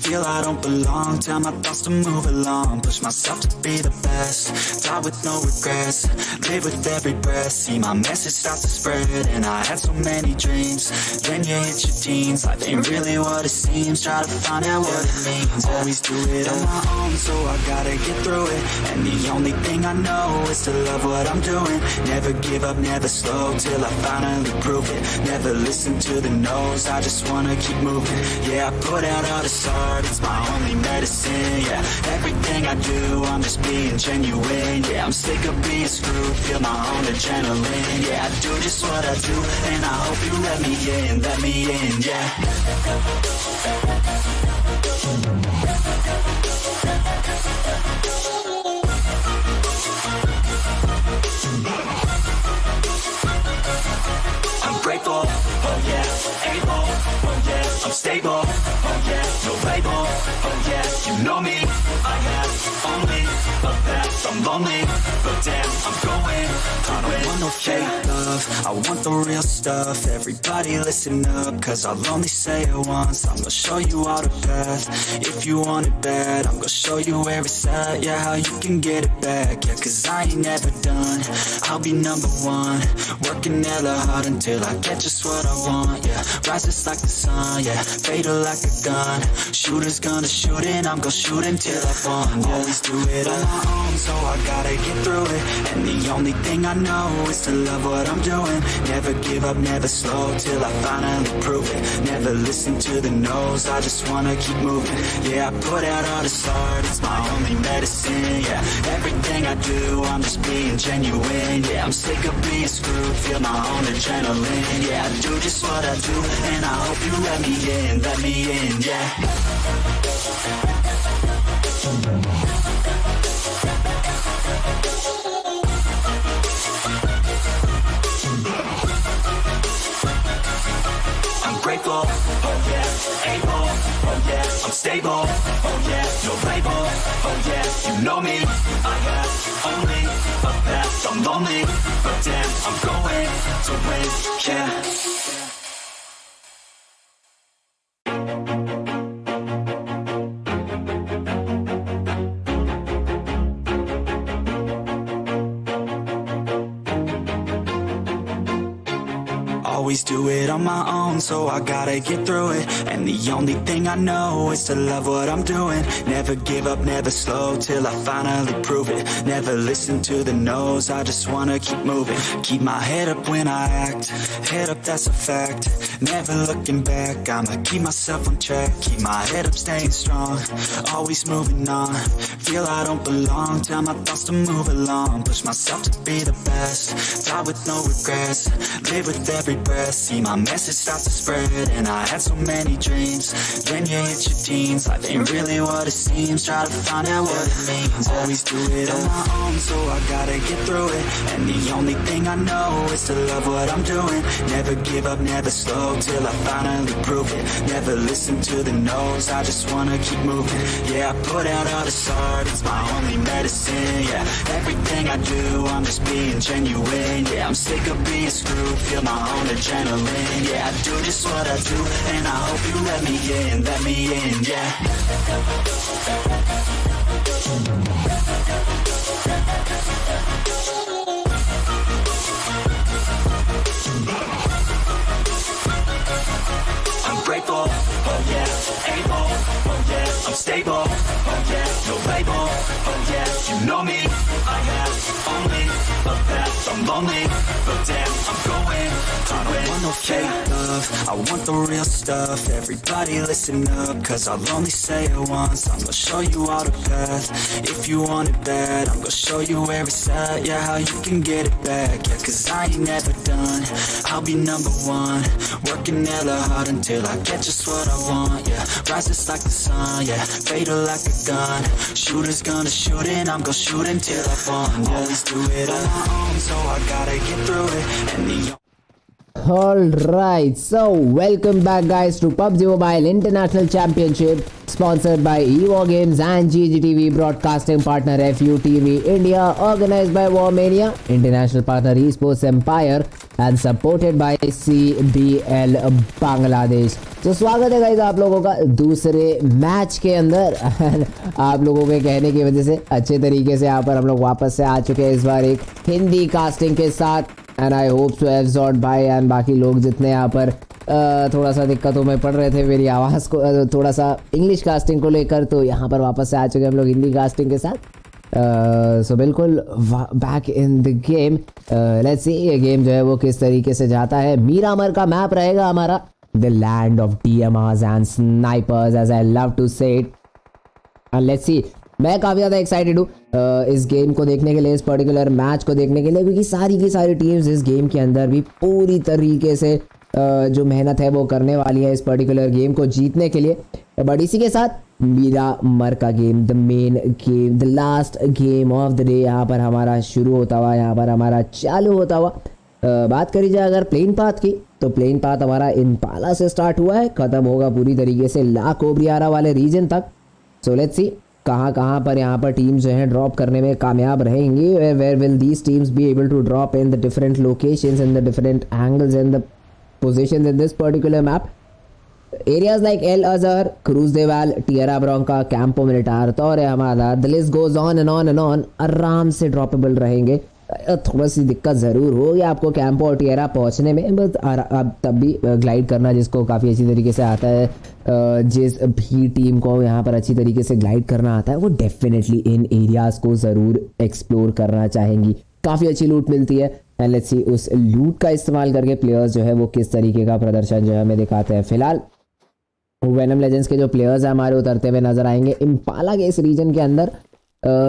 Feel I don't belong, tell my thoughts to move along. Push myself to be the best, die with no regrets. Live with every breath, see my message start to spread. And I had so many dreams, then you hit your teens. Life ain't really what it seems, try to find out what it means. Always do it on my own, so I gotta get through it. And the only thing I know is to love what I'm doing. Never give up, never slow, till I finally prove it. Never listen to the no's, I just wanna keep moving. Yeah, I put out all this art, it's my only medicine. Yeah, everything I do, I'm just being genuine. Yeah, I'm sick of being screwed, feel my own adrenaline. Yeah, I do just what I do, and I hope you let me in, yeah. I'm grateful, oh yeah, able, oh yeah, I'm stable, oh yeah, no label, oh yeah, you know me. I have only a path, I'm lonely, but damn, I'm going. I don't want no fake love, I want the real stuff. Everybody listen up, cause I'll only say it once. I'm gonna show you all the path, if you want it bad. I'm gonna show you where it's at, yeah, how you can get it back. Yeah, cause I ain't never done, I'll be number one. Working hella hard until I get just what I want, yeah. Rises like the sun, yeah, fatal like a gun. Shooters gonna shoot and I'm gonna shoot until I fall, yeah. Always do it on my own, so I gotta get through it. And the only thing I know is to love what I'm doing. Never give up, never slow, till I finally prove it. Never listen to the no's, I just wanna keep moving. Yeah, I put out all this art, it's my only medicine, yeah. Everything I do, I'm just being genuine, yeah. I'm sick of being screwed, feel my own adrenaline, yeah. I do just what I do, and I hope you let me in, yeah. I'm grateful, oh yeah, able, oh yeah, I'm stable, oh yeah, no label, oh yeah, you know me. I have only a path, I'm lonely, but damn, I'm going to win, yeah. Always do it on my own, so I gotta get through it. And the only thing I know is to love what I'm doing. Never give up, never slow, till I finally prove it. Never listen to the no's, I just wanna keep moving. Keep my head up when I act, head up, that's a fact. Never looking back, I'ma keep myself on track. Keep my head up, staying strong, always moving on. Feel I don't belong, tell my thoughts to move along. Push myself to be the best, die with no regrets. Live with every breath, see my message start to spread. And I had so many dreams, then you hit your teens. Life ain't really what it seems, try to find out what it means. Always do it on my own, so I gotta get through it. And the only thing I know is to love what I'm doing. Never give up, never slow, till I finally prove it. Never listen to the no's, I just wanna keep moving. Yeah, I put out all this art, it's my only medicine, yeah. Everything I do, I'm just being genuine, yeah. I'm sick of being screwed, feel my own adrenaline, yeah. I do just what I do, and I hope you let me in, yeah. I'm grateful, oh yeah, able, oh yeah, I'm stable, oh yeah, no label, oh yeah, you know me. I have only a path, I'm lonely, but damn, I'm going. I don't want no fake love, I want the real stuff. Everybody listen up, cause I'll only say it once. I'm gonna show you all the path, if you want it bad. I'm gonna show you where it's at, yeah, how you can get it back. Yeah, cause I ain't never done, I'll be number one. Working hella hard until I get just what I want, yeah. Rises like the sun, yeah, fatal like a gun. Shooters gonna shoot and I'm gonna shoot until I fall, yeah. Always do it on my own, so I gotta get through it. And the Alright, so welcome back guys to PUBG Mobile International Championship, sponsored by EVO Games and GGTV, broadcasting partner FUTV India, organized by Warmania, international partner ESPORTS Empire and supported by CBL Bangladesh. तो स्वागत है guys आप लोगों का दूसरे match के अंदर। आप लोगों के कहने की वजह से अच्छे तरीके से यहाँ पर हम लोग वापस से आ चुके हैं, इस बार एक हिंदी कास्टिंग के साथ। एंड आई होप सो एफजॉट भाई एंड बाकी लोग जितने यहाँ पर थोड़ा सा दिक्कतों में पड़ रहे थे मेरी आवाज़ को, थोड़ा सा इंग्लिश कास्टिंग को लेकर, तो यहाँ पर वापस से आ चुके हैं हम लोग हिंदी कास्टिंग के साथ। सो बिल्कुल back in the game. Let's see ये गेम जो है वो किस तरीके से जाता है। मीरामर का मैप रहेगा हमारा, the land of DMRs and snipers as I love to say it. And let's see, मैं काफ़ी ज़्यादा एक्साइटेड हूँ इस गेम को देखने के लिए, इस पर्टिकुलर मैच को देखने के लिए, क्योंकि सारी की सारी टीम्स इस गेम के अंदर भी पूरी तरीके से जो मेहनत है वो करने वाली है इस पर्टिकुलर गेम को जीतने के लिए। बट इसी के साथ मीरामर का game, the main game, the last game of the day यहाँ पर हमारा शुरू होता हुआ, यहाँ पर हमारा चालू होता हुआ। बात करी जाए अगर प्लेन पाथ की, तो प्लेइंग पाथ हमारा इम्पाला से स्टार्ट हुआ है, खत्म होगा पूरी तरीके से ला कोब्रियारा वाले रीजन तक। सो लेट्स सी कहाँ पर यहाँ पर टीम्स जो हैं ड्रॉप करने में कामयाब रहेंगी। Where will these teams be able to drop in the different locations in the different angles in the positions in this particular map. Areas like El Azahar, Cruz del Valle, Tierra Bronca, Campo Militar, Torre Ahumada, the list goes on and on and on, आराम से droppable रहेंगे। थोड़ा सी दिक्कत ज़रूर होगी आपको कैंपो और टियरा पहुंचने में, बस अब तब भी ग्लाइड करना जिसको काफ़ी अच्छी तरीके से आता है, जिस भी टीम को यहाँ पर अच्छी तरीके से ग्लाइड करना आता है वो डेफिनेटली इन एरियाज़ को ज़रूर एक्सप्लोर करना चाहेंगी। काफ़ी अच्छी लूट मिलती है एंड लेट्स सी उस लूट का इस्तेमाल करके प्लेयर्स जो है वो किस तरीके का प्रदर्शन जो है हमें दिखाते हैं। फिलहाल वेनम लेजेंड्स के जो प्लेयर्स हैं हमारे उतरते हुए नजर आएंगे इम्पाला के इस रीजन के अंदर।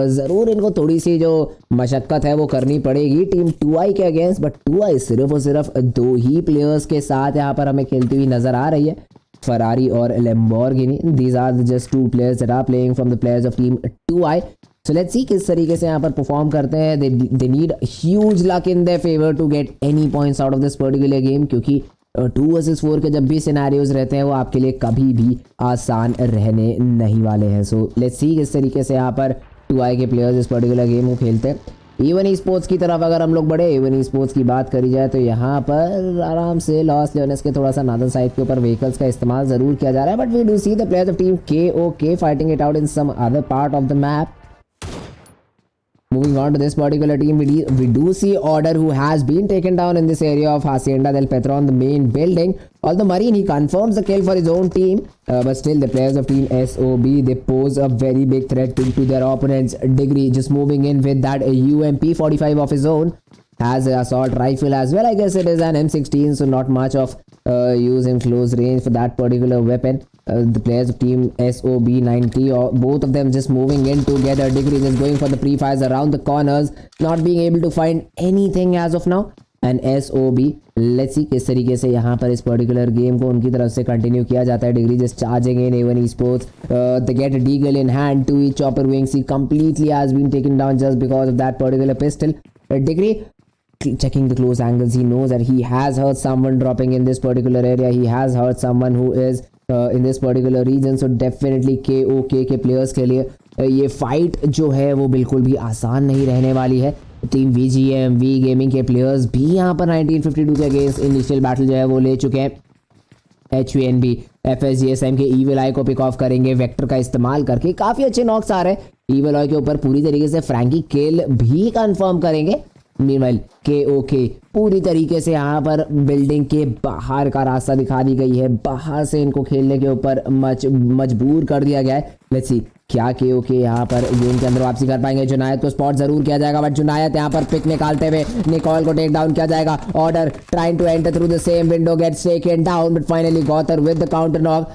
ज़रूर इनको थोड़ी सी जो मशक्क़त है वो करनी पड़ेगी टीम 2i के अगेंस्ट, बट 2i सिर्फ और सिर्फ 2 ही प्लेयर्स के साथ यहाँ पर हमें खेलती हुई नज़र आ रही है, फरारी और Lamborghini. These are just 2 players that are playing from the players of team 2i। So let's see किस तरीके से यहाँ पर परफॉर्म करते हैं। They need huge luck in their favour to get any points out of this particular game, क्योंकि 2 versus 4 के जब भी सिनेरियोज रहते हैं वो आपके लिए कभी भी आसान रहने नहीं वाले हैं। सो लेट्स सी किस तरीके से यहाँ पर 2i के प्लेयर्स इस पर्टिकुलर गेम को खेलते हैं। इवन ई स्पोर्ट्स की तरफ अगर हम लोग बढ़े, इवन ई स्पोर्ट्स की बात करी जाए तो यहाँ पर आराम से लॉस लेवनेस के थोड़ा सा नादन साइड के ऊपर व्हीकल्स का इस्तेमाल ज़रूर किया जा रहा है, but we do see the players of team KOK fighting it out in some other part of the map. Moving on to this particular team, we do see Order, who has been taken down in this area of Hacienda del Petron, the main building. Although Marine, he confirms the kill for his own team, but still the players of team SOB, they pose a very big threat to their opponents. Degree just moving in with that UMP 45 of his own, has an assault rifle as well. I guess it is an M16, so not much of use in close range for that particular weapon. The players of team SOB 90, or both of them just moving in together. Degree is going for the pre-fires around the corners, not being able to find anything as of now. And SOB, let's see किस तरीके से यहाँ पर इस particular game को उनकी तरफ से कंटिन्यू किया जाता है। Degree just charging in even esports, they get a deagle in hand to each chopper wing. He completely has been taken down just because of that particular pistol. Degree checking the close angles, he knows that he has heard someone dropping in this particular area. He has heard someone who is in this particular region. So definitely KOK के players के लिए ये fight जो है वो बिल्कुल भी आसान नहीं रहने वाली है। टीम VGM V गेमिंग के प्लेयर्स भी यहाँ पर 1952 के अगेंस्ट इनिशियल बैटल जो है वो ले चुके हैं। HVNB FSGSM के ईविल आई को पिक ऑफ करेंगे वेक्टर का इस्तेमाल करके। काफ़ी अच्छे नॉक्स आ रहे हैं ईविल आई के ऊपर, पूरी तरीके से फ्रैंकी किल भी कंफर्म करेंगे। मीनवाइल KOK पूरी तरीके से यहाँ पर बिल्डिंग के बाहर का रास्ता दिखा दी गई है, बाहर से इनको खेलने के ऊपर मजबूर कर दिया गया है। लेट्स सी क्या KOK यहाँ पर गेम के अंदर वापसी कर पाएंगे। जुनायद को स्पॉट जरूर किया जाएगा, बट जुनायद यहाँ पर पिक निकालते हुए निकोल को टेक डाउन किया जाएगा। Order trying to enter through the same window, gets taken down, but finally Gother with the counter knock,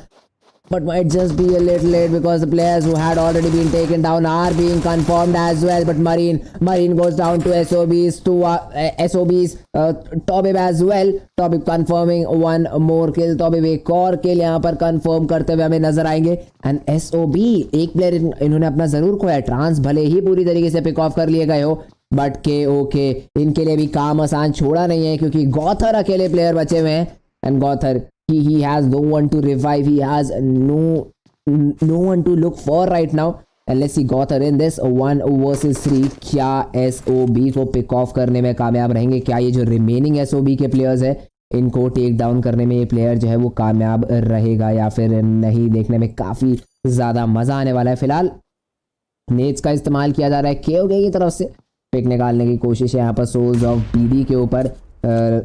but might just be a little late because the players who had already been taken down are being confirmed as well. But Marine goes down to SOBs Tobib as well. Tobib confirming one more kill. Tobib एक और किल यहाँ पर confirm करते हुए हमें नजर आएंगे। And SOB एक प्लेयर इन्होंने अपना जरूर खोया, ट्रांस भले ही पूरी तरीके से पिक ऑफ कर लिए गए हो, बट KOK इनके लिए भी काम आसान छोड़ा नहीं है, क्योंकि गॉथर अकेले प्लेयर बचे हुए हैं। And Gother he has no one to revive, he has no one to look for right now. And let's see Gother in this 1 versus 3, क्या SOB को पिक ऑफ करने में कामयाब रहेंगे? क्या ये जो रिमेनिंग SOB के प्लेयर्स है इनको टेक डाउन करने में ये प्लेयर जो है वो कामयाब रहेगा या फिर नहीं? देखने में काफ़ी ज़्यादा मज़ा आने वाला है। फिलहाल नेट्स का इस्तेमाल किया जा रहा है KOK की तरफ से, पिक निकालने की कोशिश है यहाँ पर सोल्स ऑफ PD के ऊपर।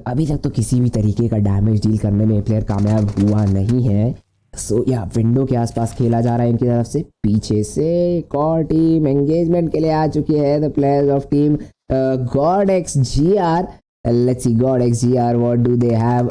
अभी तक तो किसी भी तरीके का डैमेज डील करने में प्लेयर कामयाब हुआ नहीं है। सो या विंडो के आसपास खेला जा रहा है इनकी तरफ से। पीछे से एक और टीम एंगेजमेंट के लिए आ चुकी है, the players of team God XGR. Let's see God XGR, what do they have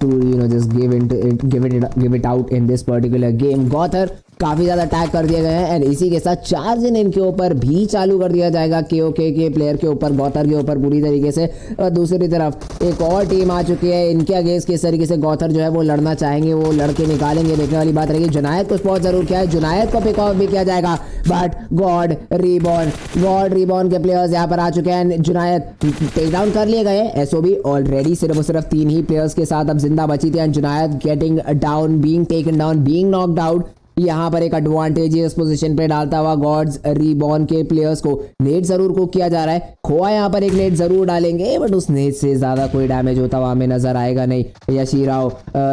to just give it out in this particular game. Gother काफी ज्यादा अटैक कर दिए गए हैं एंड इसी के साथ चार्ज इन इनके ऊपर भी चालू कर दिया जाएगा केओके के प्लेयर के ऊपर, गौथर के ऊपर पूरी तरीके से। और दूसरी तरफ एक और टीम आ चुकी है, इनके अगेंस्ट किस तरीके से गौथर जो है वो लड़ना चाहेंगे, वो लड़के निकालेंगे, देखने वाली बात रहेगी। जुनायद को स्पॉट जरूर किया है, जुनायद को पिक ऑफ भी किया जाएगा, बट गॉड रिबॉर्न के प्लेयर्स यहाँ पर आ चुके हैं। जुनायद टेक डाउन कर लिए गए, एसओबी ऑलरेडी सिर्फ 3 ही प्लेयर्स के साथ अब जिंदा बची थी and Junaid getting down, being taken down, being knocked out. यहाँ पर एक एडवांटेजियस पोजीशन पे डालता हुआ गॉड्स रिबॉर्न के प्लेयर्स को नेट जरूर को किया जा रहा है। खोआ यहाँ पर एक नेट जरूर डालेंगे बट उस नेट से ज्यादा कोई डैमेज होता हुआ हमें नजर आएगा नहीं।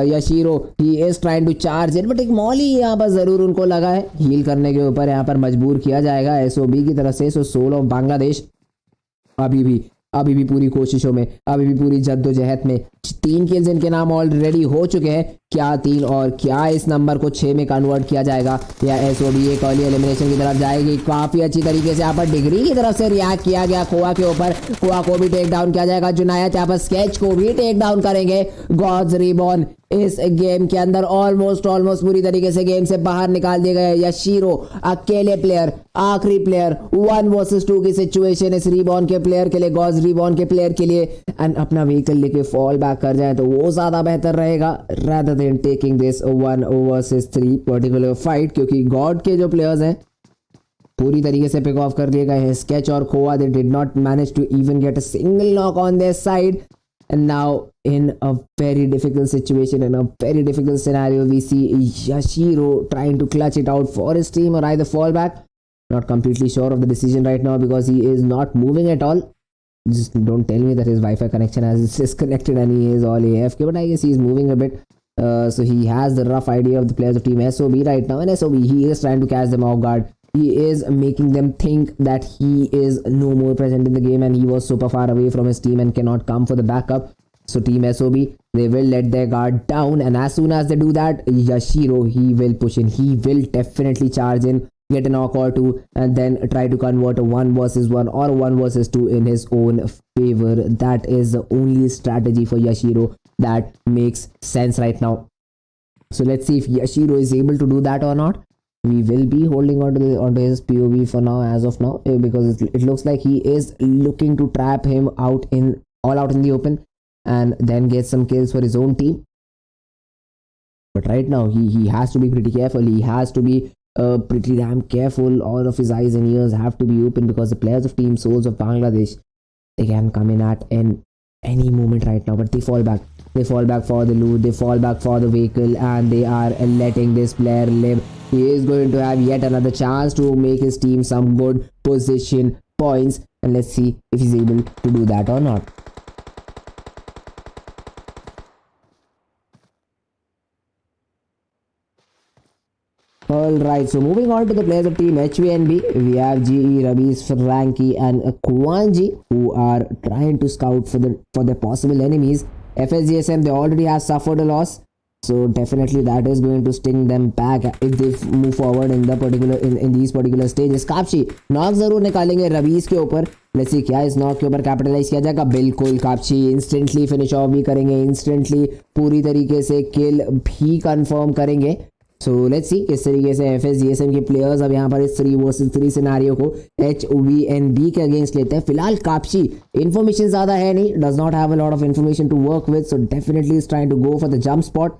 Yashiro he is trying to charge it but एक मॉली यहाँ पर जरूर उनको लगा है, हील करने के ऊपर यहाँ पर मजबूर किया जाएगा एसओबी की तरफ से। सो सोल ऑफ बांग्लादेश अभी भी पूरी कोशिशों में, अभी भी पूरी जद्दोजहद में। 3 किल्स इनके नाम ऑलरेडी हो चुके हैं, क्या 3 और क्या इस नंबर को 6 में कन्वर्ट किया जाएगा या एसओबी एक अर्ली एलिमिनेशन की तरफ जाएगी। काफी अच्छी तरीके से यहाँ पर डिग्री की तरफ से रिएक्ट किया गया खोआ के ऊपर, खोआ को भी टेक डाउन किया जाएगा। जुनायद यहाँ पर स्केच को भी टेक डाउन करेंगे। गॉड्स रिबॉर्न इस गेम के अंदर ऑलमोस्ट पूरी तरीके से गेम से बाहर निकाल दिए गए। यशीरो अकेले प्लेयर, आखिरी प्लेयर, 1 वर्सेस 2 की सिचुएशन इस रिबॉर्न के प्लेयर के लिए, गॉड्स रिबॉर्न के प्लेयर के लिए एंड अपना व्हीकल लेके फॉल बैक कर जाए तो वो ज्यादा बेहतर रहेगा rather than taking this 1 versus 3 particular fight, क्योंकि गॉड के जो प्लेयर्स हैं पूरी तरीके से पिक ऑफ कर लिए गए हैं। स्केच और खोआ they did not manage to even get a single knock on their side and now in a very difficult situation, in a very difficult scenario, we see Yashiro trying to clutch it out for his team or either fall back. Not completely sure of the decision right now because he is not moving at all. Just don't tell me that his Wi-Fi connection has disconnected and he is all AFK, but I guess he is moving a bit. So he has the rough idea of the players of team SOB right now, and SOB, he is trying to catch them off guard. He is making them think that he is no more present in the game and he was super far away from his team and cannot come for the backup. So team SOB, they will let their guard down, and as soon as they do that, Yashiro, he will push in, he will definitely charge in, get a knock or 2 and then try to convert a 1 versus 1 or 1 versus 2 in his own favor. That is the only strategy for Yashiro that makes sense right now. So let's see if Yashiro is able to do that or not. We will be holding onto his POV for now, as of now, because it looks like he is looking to trap him out in the open and then get some kills for his own team. But right now he has to be pretty careful. He has to be pretty damn careful. All of his eyes and ears have to be open because the players of Team SOULZ of Bangladesh, they can come in at any moment right now, but they fall back. They fall back for the loot, they fall back for the vehicle, and they are letting this player live. He is going to have yet another chance to make his team some good position points, and let's see if he's able to do that or not. Alright, so moving on to the players of team HVNB, we have GE, Rabiz, Frankie and Kwanji, who are trying to scout for their possible enemies. FSGSM, they already have suffered a loss, so definitely that is going to sting them back if they move forward in these particular stages. Kapshi knock जरूर निकालेंगे rabies के ऊपर, let's see क्या इस knock के ऊपर capitalise किया जाएगा। बिल्कुल कापशी इंस्टेंटली फिनिश ऑफ भी करेंगे, इंस्टेंटली पूरी तरीके से किल भी कंफर्म करेंगे। सो लेट्स सी किस तरीके से FSGSM के प्लेयर्स अब यहाँ पर इस 3 वर्सेस 3 सिनेरियो को HVNB के अगेंस्ट लेते हैं। फिलहाल कापशी इन्फॉर्मेशन ज्यादा है नहीं, does not have a lot of information to work with, so definitely is trying to go for the jump spot.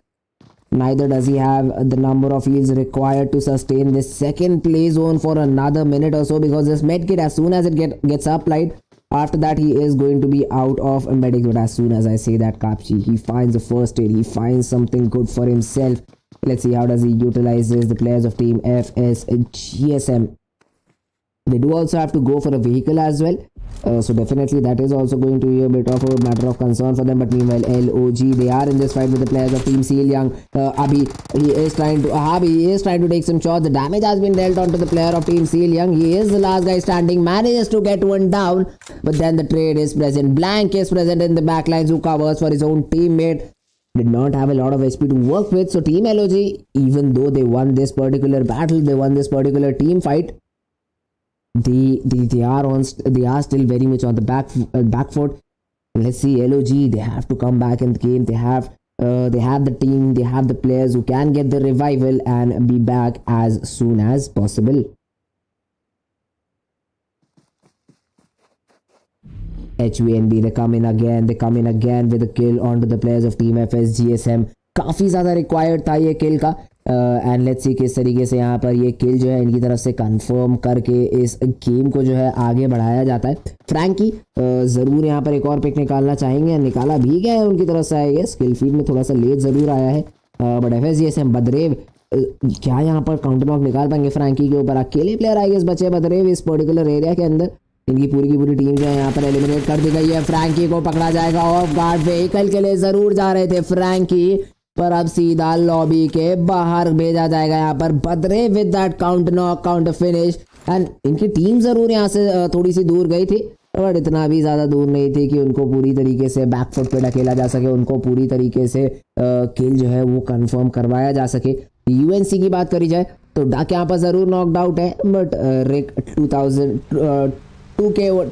Neither does he have the number of heals required to sustain this second play zone for another minute or so, because this medkit, as soon as it gets applied, after that he is going to be out of medics. But as soon as I say that, Kapchi, he finds the first aid, he finds something good for himself. Let's see how does he utilize this. The players of team FSGSM, they do also have to go for a vehicle as well, so definitely that is also going to be a bit of a matter of concern for them. But meanwhile, LOG, they are in this fight with the players of team Seal Young. Abhi, he is trying to take some shots. The damage has been dealt onto the player of team Seal Young. He is the last guy standing, manages to get one down, but then the trade is present. Blank is present in the backlines, who covers for his own teammate. Did not have a lot of HP to work with. So team LOG, even though they won this particular battle, they won this particular team fight, they are still very much on the back foot. Let's see, LOG, they have to come back in the game. They have they have the team, they have the players who can get the revival and be back as soon as possible. HVNB, they come in again with a kill onto the players of Team FSGSM. काफ़ी ज़्यादा required था ये किल का, and let's see किस तरीके से यहाँ पर ये किल जो है इनकी तरफ से कंफर्म करके इस गेम को जो है आगे बढ़ाया जाता है. फ्रैंकी ज़रूर यहाँ पर एक और पिक निकालना चाहेंगे, निकाला भी गया है उनकी तरफ से. आएगा स्किल फीड में थोड़ा सा लेट ज़रूर आया है, बट FSGSM बदरेव क्या यहाँ पर काउंटर नॉक निकाल पाएंगे फ्रैंकी के ऊपर. अकेले प्लेयर आई गेस बचे बदरेव इस पर्टिकुलर एरिया के अंदर. इनकी पूरी की पूरी टीम जो है यहाँ पर एलिमिनेट कर दी गई है. फ्रैंकी को पकड़ा जाएगा ऑफ गार्ड. व्हीकल के लिए ज़रूर जा रहे थे फ्रैंकी, पर अब सीधा लॉबी के बाहर भेजा जाएगा यहाँ पर बदरे with that counter knock, counter finish. And इनकी टीम ज़रूर यहाँ से थोड़ी सी दूर गई थी, बट इतना भी ज़्यादा दूर नहीं थी कि उनको पूरी तरीके से बैकफुट पे ढकेला जा सके, उनको पूरी तरीके से किल जो है वो कंफर्म करवाया जा सके. यूएनसी की बात करी जाए तो डक यहाँ पर ज़रूर नॉकड आउट है, but Rick 2KL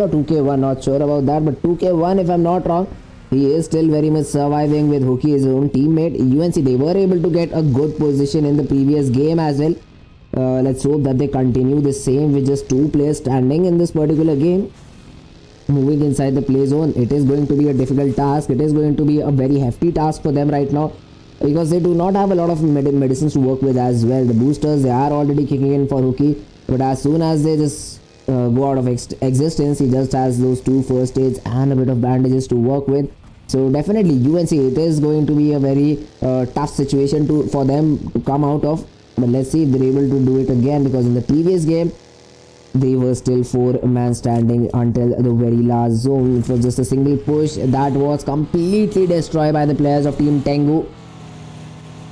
or 2K1, not sure about that, but 2K1 if I'm not wrong, he is still very much surviving with Hookie, his own teammate. UNC, they were able to get a good position in the previous game as well. Let's hope that they continue the same with just 2 players standing in this particular game. Moving inside the play zone, it is going to be a difficult task. It is going to be a very hefty task for them right now, because they do not have a lot of medicines to work with as well. The boosters, they are already kicking in for Hookie, but as soon as they just go out of existence, he just has those 2 first aids and a bit of bandages to work with. So definitely UNC, it is going to be a very tough situation for them to come out of, but let's see if they're able to do it again, because in the previous game they were still 4-man standing until the very last zone. It was just a single push that was completely destroyed by the players of Team TENGU,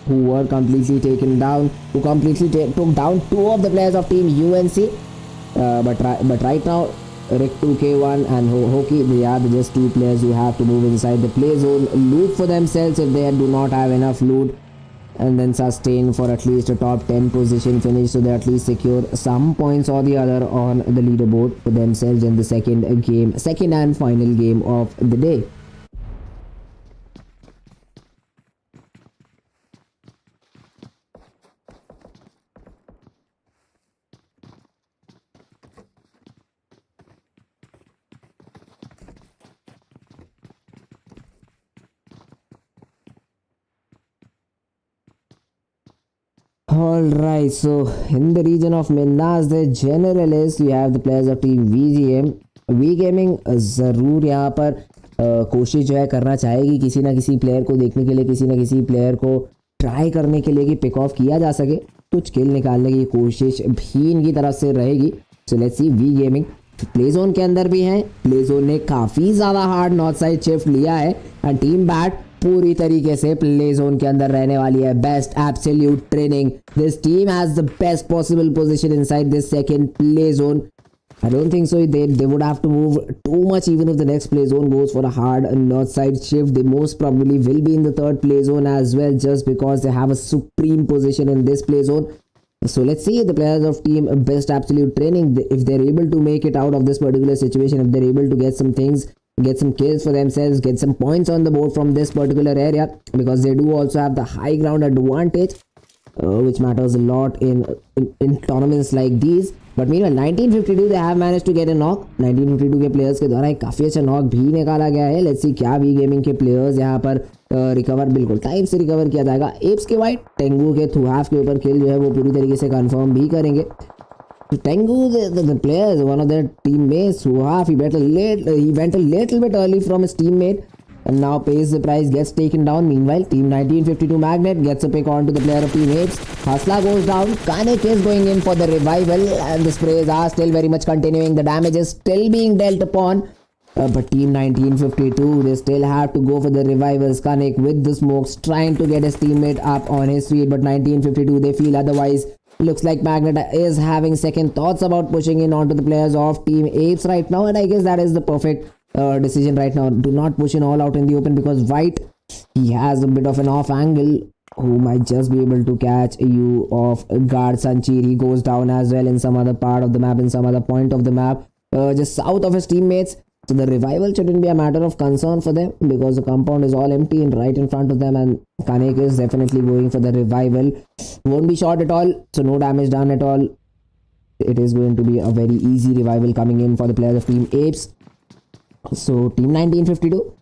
who were completely taken down, who completely took down 2 of the players of Team UNC. But right now, Rick 2K1 and Hoki, they are just 2 players who have to move inside the play zone, loot for themselves if they do not have enough loot, and then sustain for at least a top 10 position finish, so they at least secure some points or the other on the leaderboard for themselves in the second and final game of the day. Alright, so in the region of Minas, the generalist, we have the players of team VGM. V-Gaming ज़रूर यहाँ पर कोशिश जो है करना चाहेगी किसी ना किसी प्लेयर को देखने के लिए, किसी ना किसी प्लेयर को ट्राई करने के लिए कि पिक ऑफ किया जा सके, कुछ किल निकालने की कोशिश भी इनकी तरफ से रहेगी. सो let's C. V-Gaming play zone के अंदर भी है. प्ले जोन ने काफ़ी ज़्यादा हार्ड नॉर्थ साइड शिफ्ट लिया है, एंड टीम बैट पूरी तरीके से प्ले जोन के अंदर रहने वाली है. Best absolute training. This team has the best possible position inside this second play zone. I don't think so they would have to move too much even if the next play zone goes for a hard north side shift. They most probably will be in the third play zone as well, just because they have a supreme position in this play zone. So let's see the players of team best absolute training, if they're able to make it out of this particular situation, if they're able to get some things, get some kills for themselves, get some points on the board from this particular area, because they do also have the high ground advantage, which matters a lot in tournaments like these. But meanwhile 1952 they have managed to get a knock. 1952 के players के द्वारा एक काफ़ी अच्छा knock भी निकाला गया है. लेट्स सी क्या वी गेमिंग के प्लेयर्स यहाँ पर रिकवर बिल्कुल टाइम से रिकवर किया जाएगा. एप्स के वाइट टेंगू के थुहाफ के ऊपर किल जो है वो पूरी तरीके से कंफर्म भी करेंगे. Tengu, the players, one of their teammates, Suhaf, he went a little bit early from his teammate, and now pays the price, gets taken down. Meanwhile, Team 1952 Magnet gets a pick onto the player of Team Apes. Hasla goes down. Kanik is going in for the revival, and the sprays are still very much continuing. The damage is still being dealt upon. But Team 1952, they still have to go for the revivals. Kanik with the smokes, trying to get his teammate up on his feet, but 1952, they feel otherwise. Looks like Magnet is having second thoughts about pushing in onto the players of Team Apes right now, and I guess that is the perfect decision right now. Do not push in all out in the open, because White, he has a bit of an off angle who might just be able to catch you off guard. Sanchir, he goes down as well in some other part of the map, in some other point of the map, just south of his teammates. So the revival shouldn't be a matter of concern for them because the compound is all empty and right in front of them, and Kanek is definitely going for the revival. Won't be shot at all, so no damage done at all. It is going to be a very easy revival coming in for the players of Team Apes. So Team 1952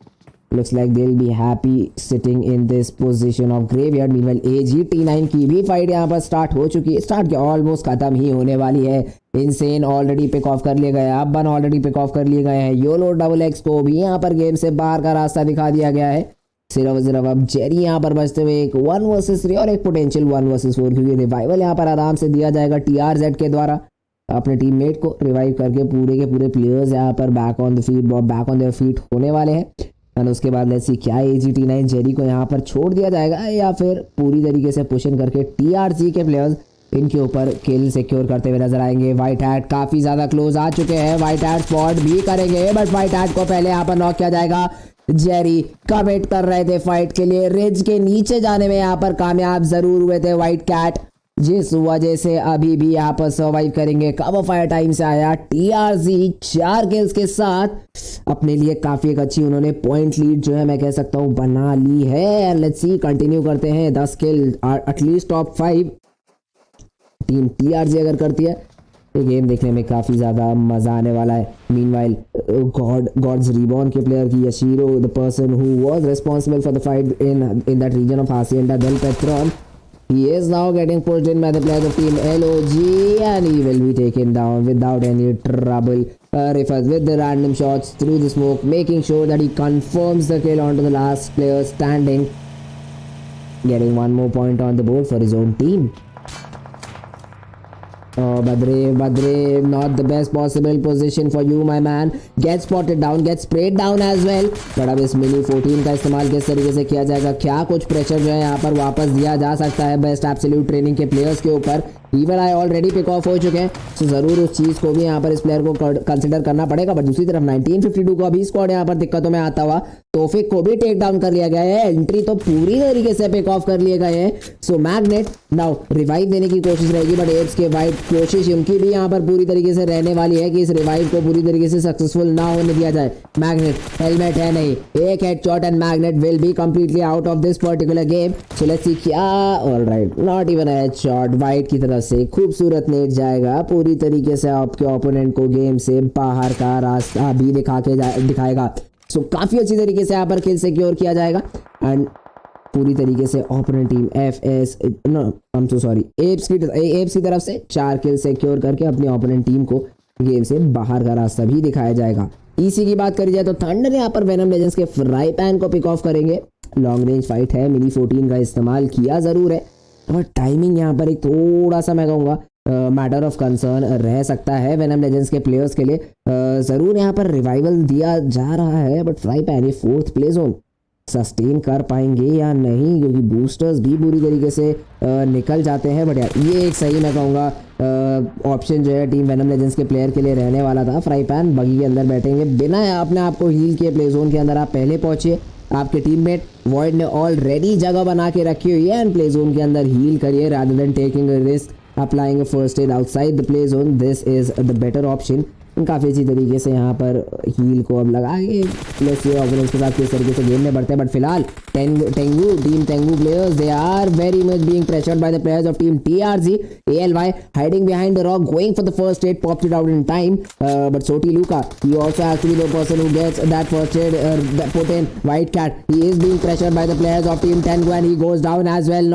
looks like they'll be happy sitting in this position of graveyard. Meanwhile AGT9 की भी fight यहाँ पर start हो चुकी है, start क्या almost खत्म ही होने वाली है. इनसेन ऑलरेडी पिक ऑफ कर लिए गए, अबन ऑलरेडी पिक ऑफ कर लिए गए हैं. योलो डबल एक्स को भी यहाँ पर गेम से बाहर का रास्ता दिखा दिया गया है. सिर्फ अब जेरी यहाँ पर बचते हुए एक 1 वर्सेस 3 और एक पोटेंशियल 1 वर्सेस 4, क्योंकि रिवाइवल यहाँ पर आराम से दिया जाएगा TRZ के द्वारा. अपने टीममेट को रिवाइव करके पूरे के पूरे प्लेयर्स यहाँ पर बैक ऑन देयर फीट होने वाले हैं. और उसके बाद लेट्स सी क्या AGT9 जेरी को यहाँ पर छोड़ दिया जाएगा या फिर पूरी तरीके से पुश इन करके TRC के प्लेयर्स इनके ऊपर किल सिक्योर करते हुए नजर आएंगे. व्हाइट हैट काफी ज्यादा क्लोज आ चुके हैं, व्हाइट हैट स्पॉट भी करेंगे, बट व्हाइट हैट को पहले यहाँ पर नॉक किया जाएगा. जेरी कमिट कर रहे थे फाइट के लिए, रिज के नीचे जाने में यहाँ पर कामयाब जरूर हुए थे व्हाइट कैट, जिस वजह से अभी भी यहाँ पर सर्वाइव करेंगे. कवर फायर टाइम से आया TRZ 4 किल्स के साथ अपने लिए काफी एक अच्छी उन्होंने पॉइंट लीड जो है मैं कह सकता हूँ बना ली है. लेट्स सी कंटिन्यू करते हैं. 10 किल एटलीस्ट टॉप 5 टीम TRZ अगर करती है ये गेम देखने में काफी ज्यादा मजा आने वाला है. मीनवाइल गॉड्स रिबॉर्न के प्लेयर की Yashiro, the person who was responsible for the fight in that region of Hacienda del Petron, he is now getting pushed in by the players of Team LOG and he will be taken down without any trouble. Fritzz with the random shots through the smoke, making sure that he confirms the kill onto the last player standing, getting one more point on the board for his own team. Oh, Badre, not the best possible position for you, my man. Gets spotted down, gets sprayed down as well. but अब इस mini 14 का इस्तेमाल किस तरीके से किया जाएगा, क्या कुछ प्रेशर जो है यहाँ पर वापस दिया जा सकता है बेस्ट एब्सोल्यूट ट्रेनिंग के प्लेयर्स के ऊपर. Even I already pick off हो चुके हैं, तो जरूर उस चीज को भी यहाँ पर इस प्लेयर को कंसिडर करना पड़ेगा. बट दूसरी तरफ 1952 को अभी स्क्वाड यहाँ पर दिक्कतों में आता हुआ तोफिक को भी टेक डाउन कर लिया गया है. एंट्री तो पूरी तरीके से पिक ऑफ कर लिए गए हैं. सो मैग्नेट नाउ रिवाइव देने की कोशिश रहेगी, बट एड्स के वाइट कोशिश उनकी भी यहाँ पर पूरी तरीके से रहने वाली है कि इस रिवाइव को पूरी तरीके से सक्सेसफुल ना होने दिया जाए. मैग्नेट हेलमेट है नहीं, एक headshot and Magnet will be completely out of this particular game. So let's see क्या, alright not even a headshot. White की तरफ से खूबसूरत नेट जाएगा, पूरी तरीके से आपके ओपोनेंट को गेम से बाहर का रास्ता भी दिखाएगा. सो काफी अच्छी तरीके से यहाँ पर किल सिक्योर किया जाएगा एंड पूरी तरीके से ओपोनेंट टीम एप्स की तरफ से 4 किल सिक्योर करके अपनी ओपोनेंट टीम को गेम से बाहर का रास्ता भी दिखाया जाएगा. इसी की बात करी जाए तो थंडर यहाँ पर वेनम लेजेंड्स के फ्राई पैन को पिक ऑफ करेंगे. लॉन्ग रेंज फाइट है, मिनी 14 का इस्तेमाल किया जरूर है, और टाइमिंग यहाँ पर एक थोड़ा सा मैं कहूँगा मैटर ऑफ कंसर्न रह सकता है वेनम लेजेंड्स के प्लेयर्स के लिए. ज़रूर यहाँ पर रिवाइवल दिया जा रहा है, बट फ्राई पैन ये 4th प्ले जोन सस्टेन कर पाएंगे या नहीं, क्योंकि बूस्टर्स भी पूरी तरीके से निकल जाते हैं. बट यार ये एक सही मैं कहूँगा ऑप्शन जो है टीम वेनम लेजेंड्स के प्लेयर के लिए रहने वाला था. फ्राई पैन बगी के अंदर बैठेंगे, बिना अपने आप को हील किए प्ले जोन के अंदर आप पहले पहुँचिए. आपके टीममेट वॉइड ने ऑलरेडी जगह बना के रखी हुई है एंड प्ले जोन के अंदर हील करिए rather than taking a risk applying first aid outside the play zone. This is the better option. काफ़ी अच्छी तरीके से यहाँ पर हील को अब लगाएंगे. प्लस ये ऑपोनेंट्स के साथ किस तरीके से गेम में बढ़ते हैं. बट फिलहाल team Tengu players they are very much being pressured by the players of team TRZ. ALY hiding behind the rock, going for the first aid, popped it out in time. But Soti Luka, he also has to be the person who gets that first aid. That potent White Cat, he is being pressured by the players of Team Tengu and he goes down as well.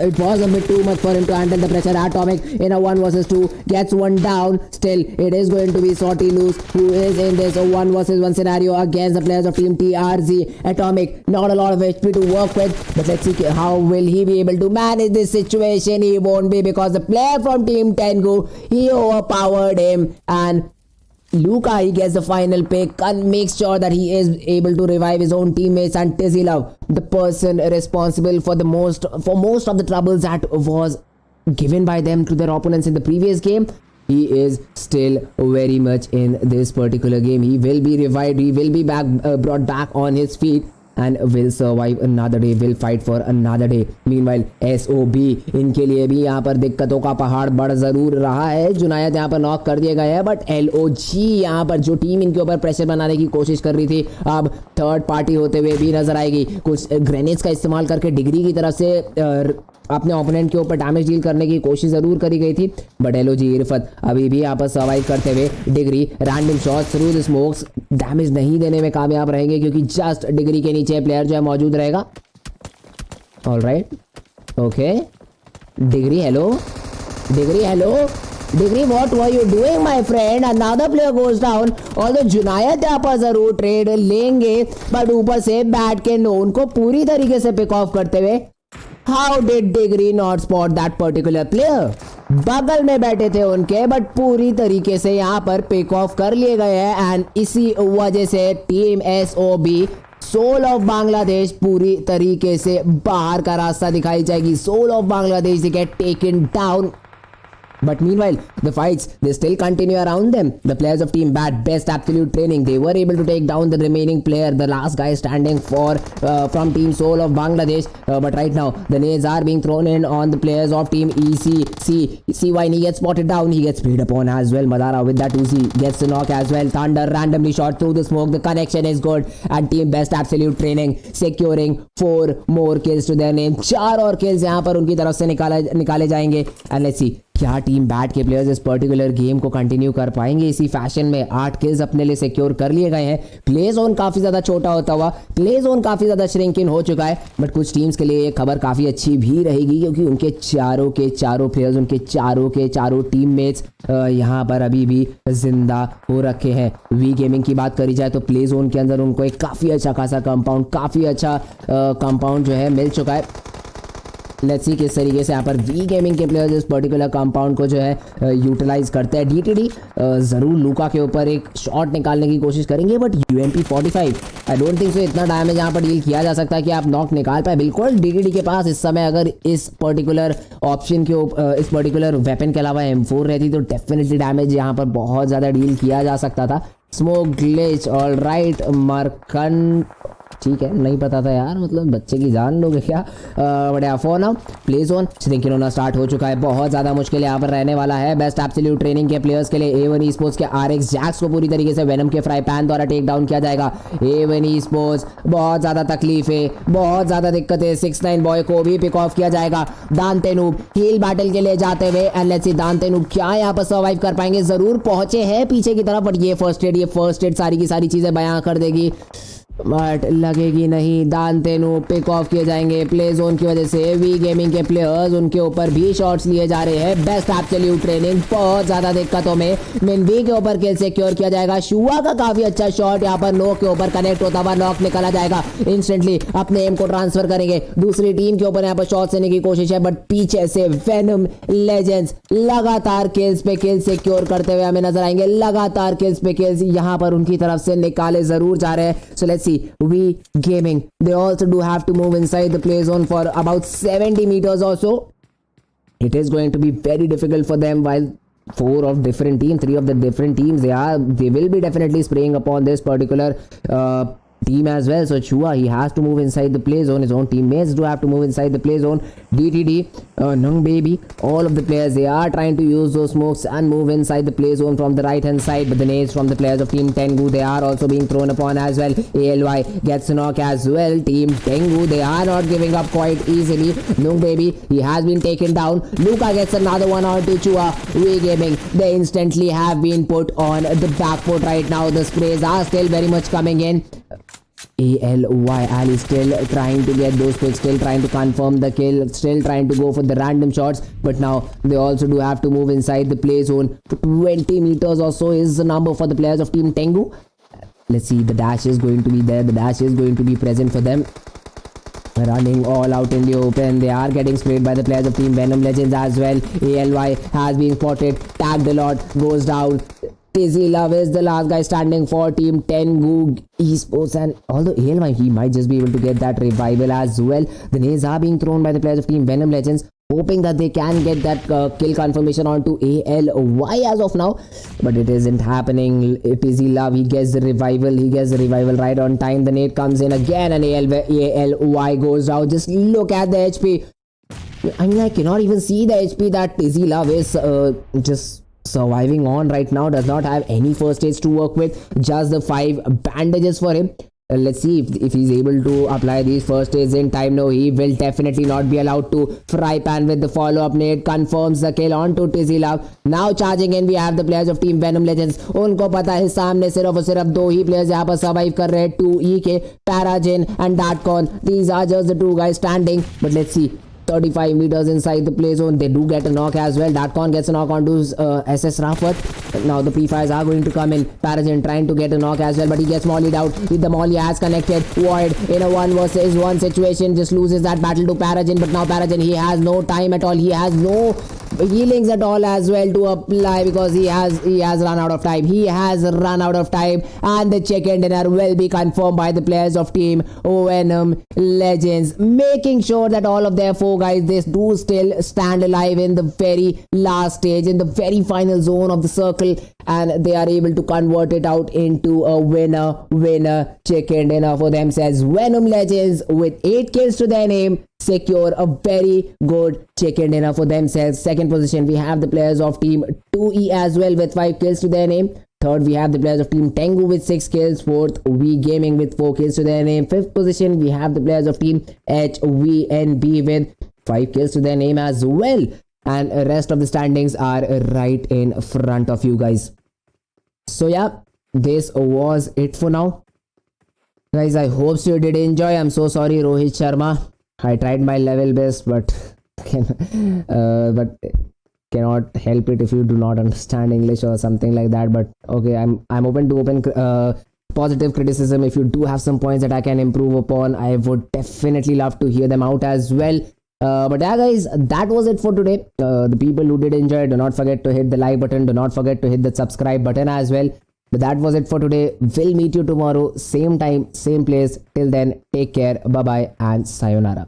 It was a bit too much for him to handle the pressure. Atomic in a 1 versus 2 gets one down. Still, it is going to be Soti Luz who is in this 1 versus 1 scenario against the players of Team TRZ. Atomic, not a lot of HP to work with, but let's see how will he be able to manage this situation. He won't be, because the player from Team Tengu, he overpowered him, and Luka, he gets the final pick and makes sure that he is able to revive his own teammates. And Tizilov, the person responsible for most of the troubles that was given by them to their opponents in the previous game, he is still very much in this particular game. He will be revived, he will be brought back on his feet. and will survive another day, will fight for another day. Meanwhile SOB इनके लिए भी यहाँ पर दिक्कतों का पहाड़ बढ़ जरूर रहा है। जुनायद यहाँ पर नॉक कर दिए गए हैं, बट LOG यहाँ पर जो टीम इनके ऊपर प्रेशर बनाने की कोशिश कर रही थी अब थर्ड पार्टी होते हुए भी नजर आएगी। कुछ ग्रेनेड्स का इस्तेमाल करके डिग्री की तरफ से अपने ओपोनेंट के ऊपर डैमेज डील करने की कोशिश जरूर करी गई थी, बट LOG इरफत अभी भी यहाँ पर सर्वाइव करते हुए degree random shots through the smokes damage नहीं देने में कामयाब रहेंगे, क्योंकि जस्ट डिग्री के नीचे प्लेयर जो है मौजूद रहेगा। Alright, okay, degree hello, degree what were you doing my friend? Another player goes down. Although जुनायद यहाँ पर जरूर ट्रेड लेंगे, बट ऊपर से बैट के नोन को पूरी तरीके से पिक ऑफ करते हुए How did degree not spot that particular player? बगल में बैठे थे उनके, बट पूरी तरीके से यहाँ पर पिक ऑफ कर लिए गए हैं, एंड इसी वजह से team SOB Soul of Bangladesh पूरी तरीके से बाहर का रास्ता दिखाई जाएगी। Soul of Bangladesh they get taken down. But meanwhile, the fights, they still continue around them. The players of Team Bat, best absolute training. They were able to take down the remaining player, the last guy standing from Team Soul of Bangladesh. But right now, the nades are being thrown in on the players of Team ECC. CYPHER gets spotted down. He gets sprayed upon as well. Madara with that Uzi gets the knock as well. Thunder randomly shot through the smoke. The connection is good. And Team Best Absolute Training securing 4 more kills to their name. 4 और kills यहाँ पर उनकी तरफ से निकाले जाएंगे. And let's see, क्या team bat के प्लेयर्स इस पर्टिकुलर गेम को कंटिन्यू कर पाएंगे इसी फैशन में। 8 किल्स अपने लिए सिक्योर कर लिए गए हैं। प्ले जोन काफी ज्यादा छोटा होता हुआ, प्ले जोन काफी ज्यादा श्रिंक इन हो चुका है, बट कुछ टीम्स के लिए ये खबर काफी अच्छी भी रहेगी, क्योंकि उनके चारों के चारों प्लेयर्स, उनके चारों के चारों टीममेट्स यहाँ पर अभी भी जिंदा हो रखे हैं। वी गेमिंग की बात करी जाए तो प्ले जोन के अंदर उनको एक काफी अच्छा खासा कंपाउंड, काफी अच्छा कंपाउंड जो है मिल चुका है। लेट्स सी किस तरीके से यहाँ पर वी गेमिंग के प्लेयर्स इस पर्टिकुलर कंपाउंड को जो है यूटिलाइज करते हैं। DTD ज़रूर लूका के ऊपर एक शॉट निकालने की कोशिश करेंगे, but UMP 45 I don't think so इतना डैमेज यहाँ पर डील किया जा सकता है कि आप नॉक निकाल पाए। बिल्कुल DTD के पास इस समय अगर इस पर्टिकुलर ऑप्शन के ऊपर, इस पर्टिकुलर वेपन के अलावा M4 रहती तो डेफिनेटली डैमेज यहाँ पर बहुत ज़्यादा डील किया जा सकता था। स्मोक ग्लिच, ऑल राइट, मरकन, ठीक है, नहीं पता था यार, मतलब बच्चे की जान लोगे क्या। बढ़िया फोन अब प्ले जोन श्रिंकिंग होना स्टार्ट हो चुका है। बहुत ज़्यादा मुश्किल यहाँ पर रहने वाला है बेस्ट एब्सोल्यूट ट्रेनिंग के प्लेयर्स के लिए। A1 esports के RX जैक्स को पूरी तरीके से वेनम के फ्राई पैन द्वारा टेक डाउन किया जाएगा। A1 esports बहुत ज़्यादा तकलीफ है, बहुत ज़्यादा दिक्कत है। 6-9 बॉय को भी पिक ऑफ किया जाएगा। दानते नूब हील बैटल के लिए जाते हुए, and let's C Dante noob क्या यहाँ पर सर्वाइव कर पाएंगे। ज़रूर पहुंचे हैं पीछे की तरफ, बट ये फर्स्ट एड सारी की सारी चीज़ें बयां कर देगी, बट लगेगी नहीं। दानतेनु पिक ऑफ किए जाएंगे प्ले जोन की वजह से। वी गेमिंग के प्लेयर्स, उनके ऊपर भी शॉट्स लिए जा रहे हैं। बेस्ट एब्सोल्यूट ट्रेनिंग बहुत ज्यादा दिक्कतों में। मिनवी के ऊपर किल सिक्योर किया जाएगा। शुआ का काफी अच्छा शॉट यहाँ पर नॉक के ऊपर कनेक्ट होता हुआ नॉक निकाला जाएगा। इंस्टेंटली अपने एम को ट्रांसफर करेंगे दूसरी टीम के ऊपर। यहाँ पर शॉट लेने की कोशिश है, बट पीछे से वेनम लेजेंड्स लगातार किल्स पे किल सिक्योर करते हुए हमें नजर आएंगे। लगातार किल्स पे किल्स यहाँ पर उनकी तरफ से निकाले जरूर जा रहे हैं। So let's see we gaming, they also do have to move inside the play zone for about 70 meters or so. It is going to be very difficult for them, while 3 of the different teams they will be definitely spraying upon this particular team as well. So Chua, he has to move inside the play zone. His own teammates do have to move inside the play zone. DTD, Nung Baby, all of the players, they are trying to use those smokes and move inside the play zone from the right hand side, but the nades from the players of Team Tengu, they are also being thrown upon as well. ALY gets a knock as well. Team Tengu, they are not giving up quite easily. Nung Baby, he has been taken down. Luka gets another one on to Chua. We Gaming, they instantly have been put on the back foot right now. The sprays are still very much coming in. Ali still trying to get those picks, still trying to confirm the kill, still trying to go for the random shots, but now they also do have to move inside the play zone. 20 meters or so is the number for the players of Team Tengu. Let's see, the dash is going to be there, the dash is going to be present for them. Running all out in the open, they are getting sprayed by the players of Team Venom Legends as well. ALY has been spotted, tagged a lot, goes down. Tizzy Love is the last guy standing for Team Tengu esports, and although ALY, he might just be able to get that revival as well. The nades are being thrown by the players of Team Venom Legends. hoping that they can get that kill confirmation onto ALY as of now, but it isn't happening. Tizzy Love, he gets the revival right on time. The nade comes in again and ALY goes out. Just look at the HP. I mean, I cannot even see the HP that Tizzy Love is just surviving on right now. Does not have any first aids to work with, just the 5 bandages for him. Let's see if he's able to apply these first aids in time. No, he will definitely not be allowed to. Fry pan with the follow-up nade confirms the kill onto Tizzy Love. Now charging in, we have the players of team Venom Legends. उनको पता है सामने सिर्फ और सिर्फ 2 ही players यहाँ पर survive कर रहे हैं, 2EK, Parajin and Datcon. These are just the 2 guys standing, but let's see. 35 meters inside the play zone, they do get a knock as well. Datcon gets a knock onto SS Rafat. Now the pre-fires are going to come in. Parajin trying to get a knock as well, but he gets mollied out. With the molly has connected. Void in a 1 versus 1 situation, just loses that battle to Parajin. But now Parajin, he has no time at all. He has no healings at all as well to apply, because he has run out of time. He has run out of time, and the chicken dinner will be confirmed by the players of team Venom Legends, making sure that all of their 4 guys, they do still stand alive in the very last stage, in the very final zone of the circle, and they are able to convert it out into a winner chicken dinner for themselves. Venom Legends with 8 kills to their name secure a very good chicken dinner for themselves. Second position, we have the players of team 2E as well with 5 kills to their name. Third, we have the players of team Tengu with 6 kills. Fourth, V Gaming with 4 kills to their name. Fifth position, we have the players of team HVNB with 5 kills to their name as well. And the rest of the standings are right in front of you guys. So yeah, this was it for now. Guys, I hope you did enjoy. I'm so sorry, Rohit Sharma. I tried my level best, but cannot help it if you do not understand English or something like that. But okay, I'm open to positive criticism. If you do have some points that I can improve upon, I would definitely love to hear them out as well. But yeah guys, that was it for today. The people who did enjoy, do not forget to hit the like button, do not forget to hit the subscribe button as well. But that was it for today. We'll meet you tomorrow, same time, same place. Till then, take care, bye bye and sayonara.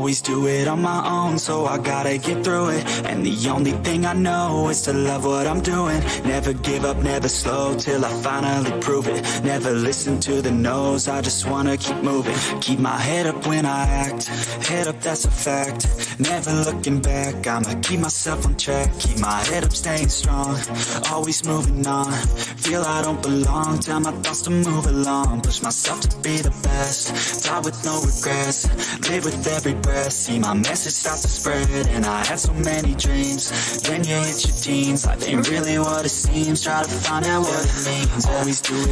always do it on my own, so I gotta get through it. And the only thing I know is to love what I'm doing. Never give up, never slow, till I finally prove it. Never listen to the no's, I just wanna keep moving. Keep my head up when I act, head up, that's a fact. Never looking back, I'ma keep myself on track. Keep my head up, staying strong, always moving on. Feel I don't belong, tell my thoughts to move along. Push myself to be the best, die with no regrets. Live with every breath, see my message start to spread. And I had so many dreams, then you hit your teens. Life ain't really what it seems, try to find out what it means. Always do it